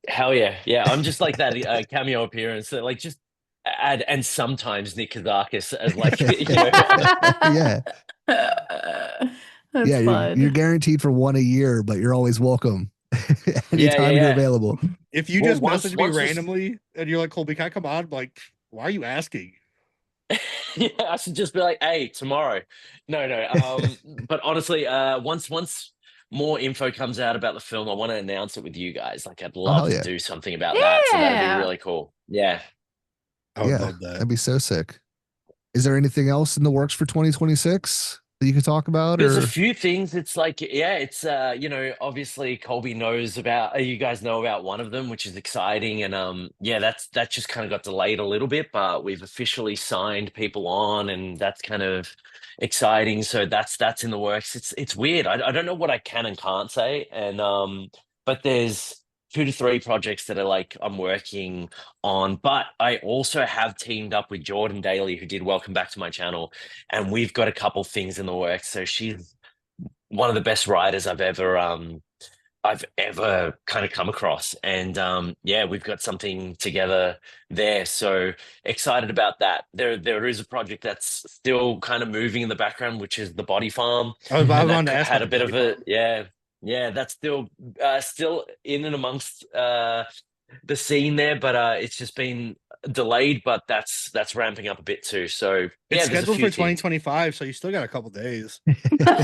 Hell yeah. Yeah. I'm just like that cameo appearance that like just add, and sometimes Nick Kozakis as like, Yeah. That's Yeah, fun. you're guaranteed for one a year, but you're always welcome anytime you're yeah. available. If you Well, just once- message me once this- randomly and you're like, Colby, can I come on? I'm like, why are you asking? Yeah, I should just be like, hey, tomorrow. No. But honestly, once more info comes out about the film, I want to announce it with you guys. Like I'd love hell to yeah. do something about that. So that'd be Yeah. really cool. Yeah. I would Yeah, love that. that'd be so sick. Is there anything else in the works for 2026 that you could talk about? There's Or a few things. It's like, yeah, it's obviously Colby knows about. You guys know about one of them, which is exciting, and that just kind of got delayed a little bit, but we've officially signed people on, and that's kind of exciting. So that's in the works. It's weird. I don't know what I can and can't say, and but there's 2 to 3 projects that are like I'm working on, but I also have teamed up with Jordan Daly, who did Welcome Back to My Channel, and we've got a couple things in the works. So she's one of the best writers I've ever kind of come across, and we've got something together there. So excited about that. There is a project that's still kind of moving in the background, which is the Body Farm. I And wanted that to ask had a about bit the of Body a Farm. that's still in and amongst the scene there, but it's just been delayed, but that's ramping up a bit too. So It's there's a scheduled few for things. 2025, so you still got a couple days.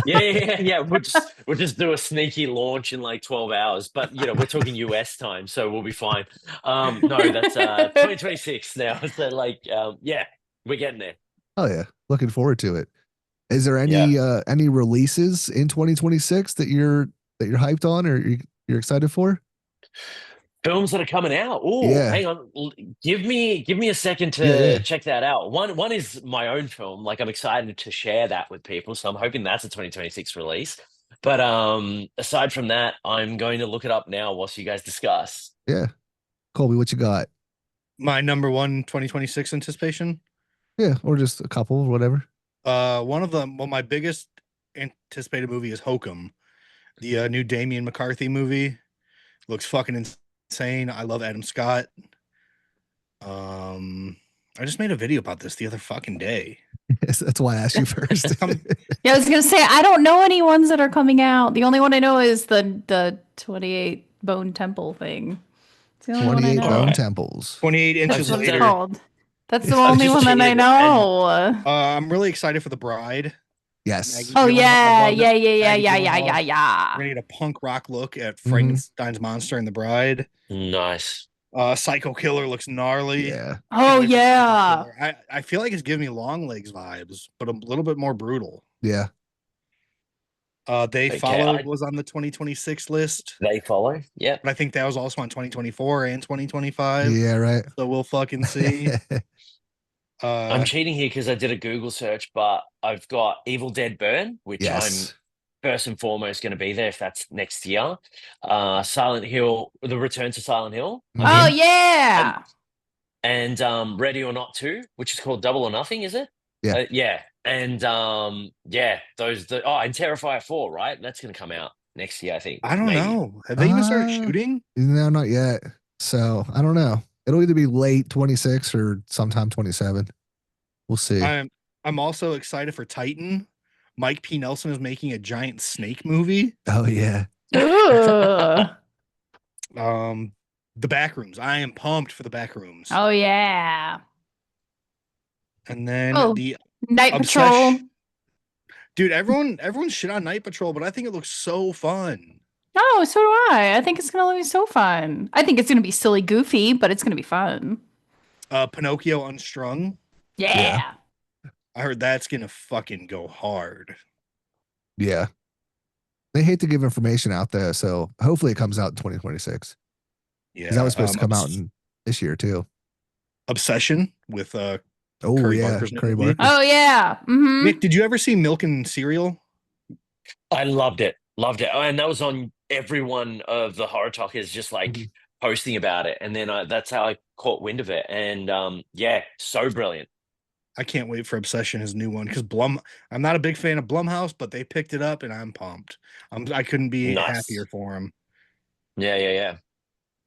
Yeah. We'll just do a sneaky launch in like 12 hours, but we're talking US time, so we'll be fine. No, that's 2026 now. So we're getting there. oh yeah, looking forward to it. Is there Yeah. any releases in 2026 that you're hyped on or you're excited for? Films that are coming out. Oh, Yeah. hang on. Give me a second to Yeah. check that out. One is my own film. Like I'm excited to share that with people, so I'm hoping that's a 2026 release. But aside from that, I'm going to look it up now whilst you guys discuss. Yeah. Colby, what you got? My number one 2026 anticipation. Yeah, or just a couple, whatever. One of them, my biggest anticipated movie is Hokum, the new Damian McCarthy movie. Looks fucking insane. I love Adam Scott. I just made a video about this the other fucking day. That's why I asked you first. Yeah, I was gonna say I don't know any ones that are coming out. The only one I know is the 28 Bone Temple thing. It's the only one I 28 know. bone Alright. temples. 28 inches That's what it's later. called. That's the I was only just one that I cheated, know. I'm really excited for The Bride. Yes. Maggie Oh Gyllenhaal. I yeah, love yeah, it. yeah, yeah, Maggie yeah, yeah, Gyllenhaal. yeah, yeah. We're gonna get a punk rock look at Frankenstein's monster and The Bride. Nice. Psycho Killer looks gnarly. Yeah. Oh Can't wait for yeah. Psycho Killer. I feel like it's giving me Long Legs vibes, but a little bit more brutal. Yeah. They Okay, Follow was on the 2026 list, They follow. Yeah. but I think that was also on 2024 and 2025. Yeah, right. So we'll fucking see. I'm cheating here because I did a Google search, but I've got Evil Dead Burn, which Yes. I'm first and foremost going to be there if that's next year. Silent Hill, the return to Silent Hill. Mhm. Oh yeah. And Ready or Not 2, which is called Double or Nothing, is it? Yeah. Yeah. And and Terrifier 4, right? That's going to come out next year, I think. I don't maybe. know. Have they even started Uh, shooting? No, not yet. So I don't know. It'll either be late 26 or sometime 27. We'll see. I'm also excited for Titan. Mike P. Nelson is making a giant snake movie. Oh yeah. Ugh. The Backrooms. I am pumped for the Backrooms. Oh yeah. And then Oh. the Night Patrol. Obsession. Dude, everyone shit on Night Patrol, but I think it looks so fun. Oh, so do I. I think it's gonna be so fun. I think it's gonna be silly, goofy, but it's gonna be fun. Pinocchio Unstrung. Yeah. I heard that's gonna fucking go hard. Yeah. They hate to give information out there, so hopefully it comes out in 2026. Yeah, Because that was supposed to come out in this year too. Obsession with Oh Curry yeah, Barker's new Curry movie. Barker. Oh yeah. Mm-hmm. Nick, did you ever see Milk and Cereal? I loved it. Loved it. Oh, and that was on every one of the horror talkers just like posting about it. And then that's how I caught wind of it. And yeah, so brilliant. I can't wait for Obsession, his new one, because I'm not a big fan of Blumhouse, but they picked it up and I'm pumped. I couldn't be Nice. happier for him. Yeah.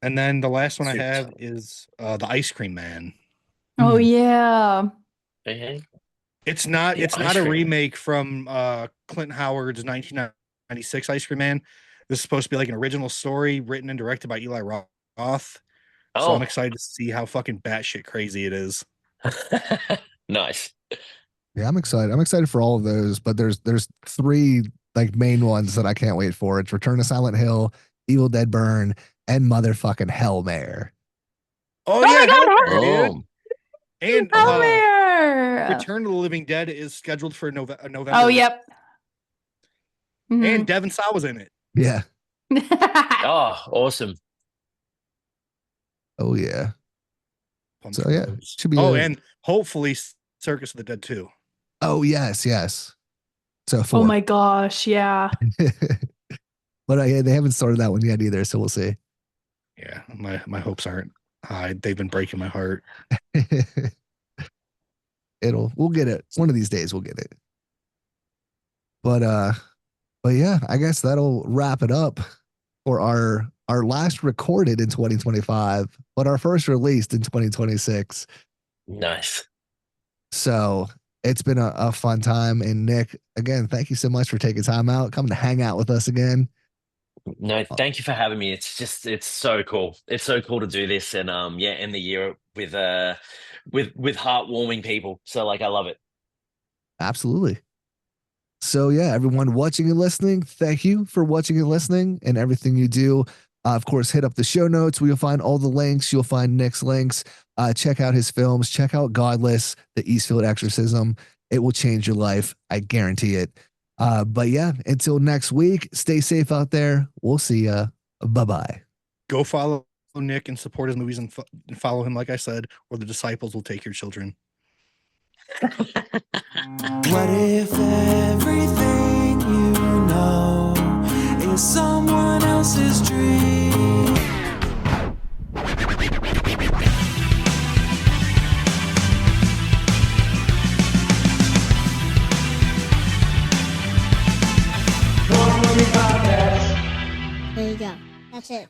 And then the last one I Super have solid. is The Ice Cream Man. Oh yeah. Okay. It's not The it's Ice not a Cream Man. remake from Clint Howard's 1996 Ice Cream Man. This is supposed to be like an original story written and directed by Eli Roth. So I'm excited to see how fucking batshit crazy it is. Nice. Yeah, I'm excited. I'm excited for all of those, but there's 3 like main ones that I can't wait for. It's Return to Silent Hill, Evil Dead Burn, and motherfucking Hellmare. Oh, my yeah, God, Hellmare, dude. And Hellmare. Return to the Living Dead is scheduled for November. Oh yep. And Devin Sawa was in it. Yeah. Oh, awesome. Oh yeah. Pumped So for yeah, those. should be. And hopefully Circus of the Dead 2. Oh yes. So 4. Oh my gosh, yeah. But yeah, they haven't started that one yet either, so we'll see. Yeah, my hopes aren't high. They've been breaking my heart. We'll get it. One of these days we'll get it. But yeah, I guess that'll wrap it up for our last recorded in 2025, but our first released in 2026. Nice. So it's been a fun time. And Nick, again, thank you so much for taking time out, coming to hang out with us again. No, thank you for having me. It's so cool. It's so cool to do this and yeah, end the year with heartwarming people. So like I love it. Absolutely. So yeah, everyone watching and listening, thank you for watching and listening and everything you do. Of course, hit up the show notes where you'll find all the links. You'll find Nick's links. Check out his films. Check out Godless, the Eastfield Exorcism. It will change your life. I guarantee it. But yeah, until next week, stay safe out there. We'll see ya. Bye-bye. Go follow Nick and support his movies and follow him, like I said, or the disciples will take your children. What if everything you know is someone else's dream? There you go. That's it.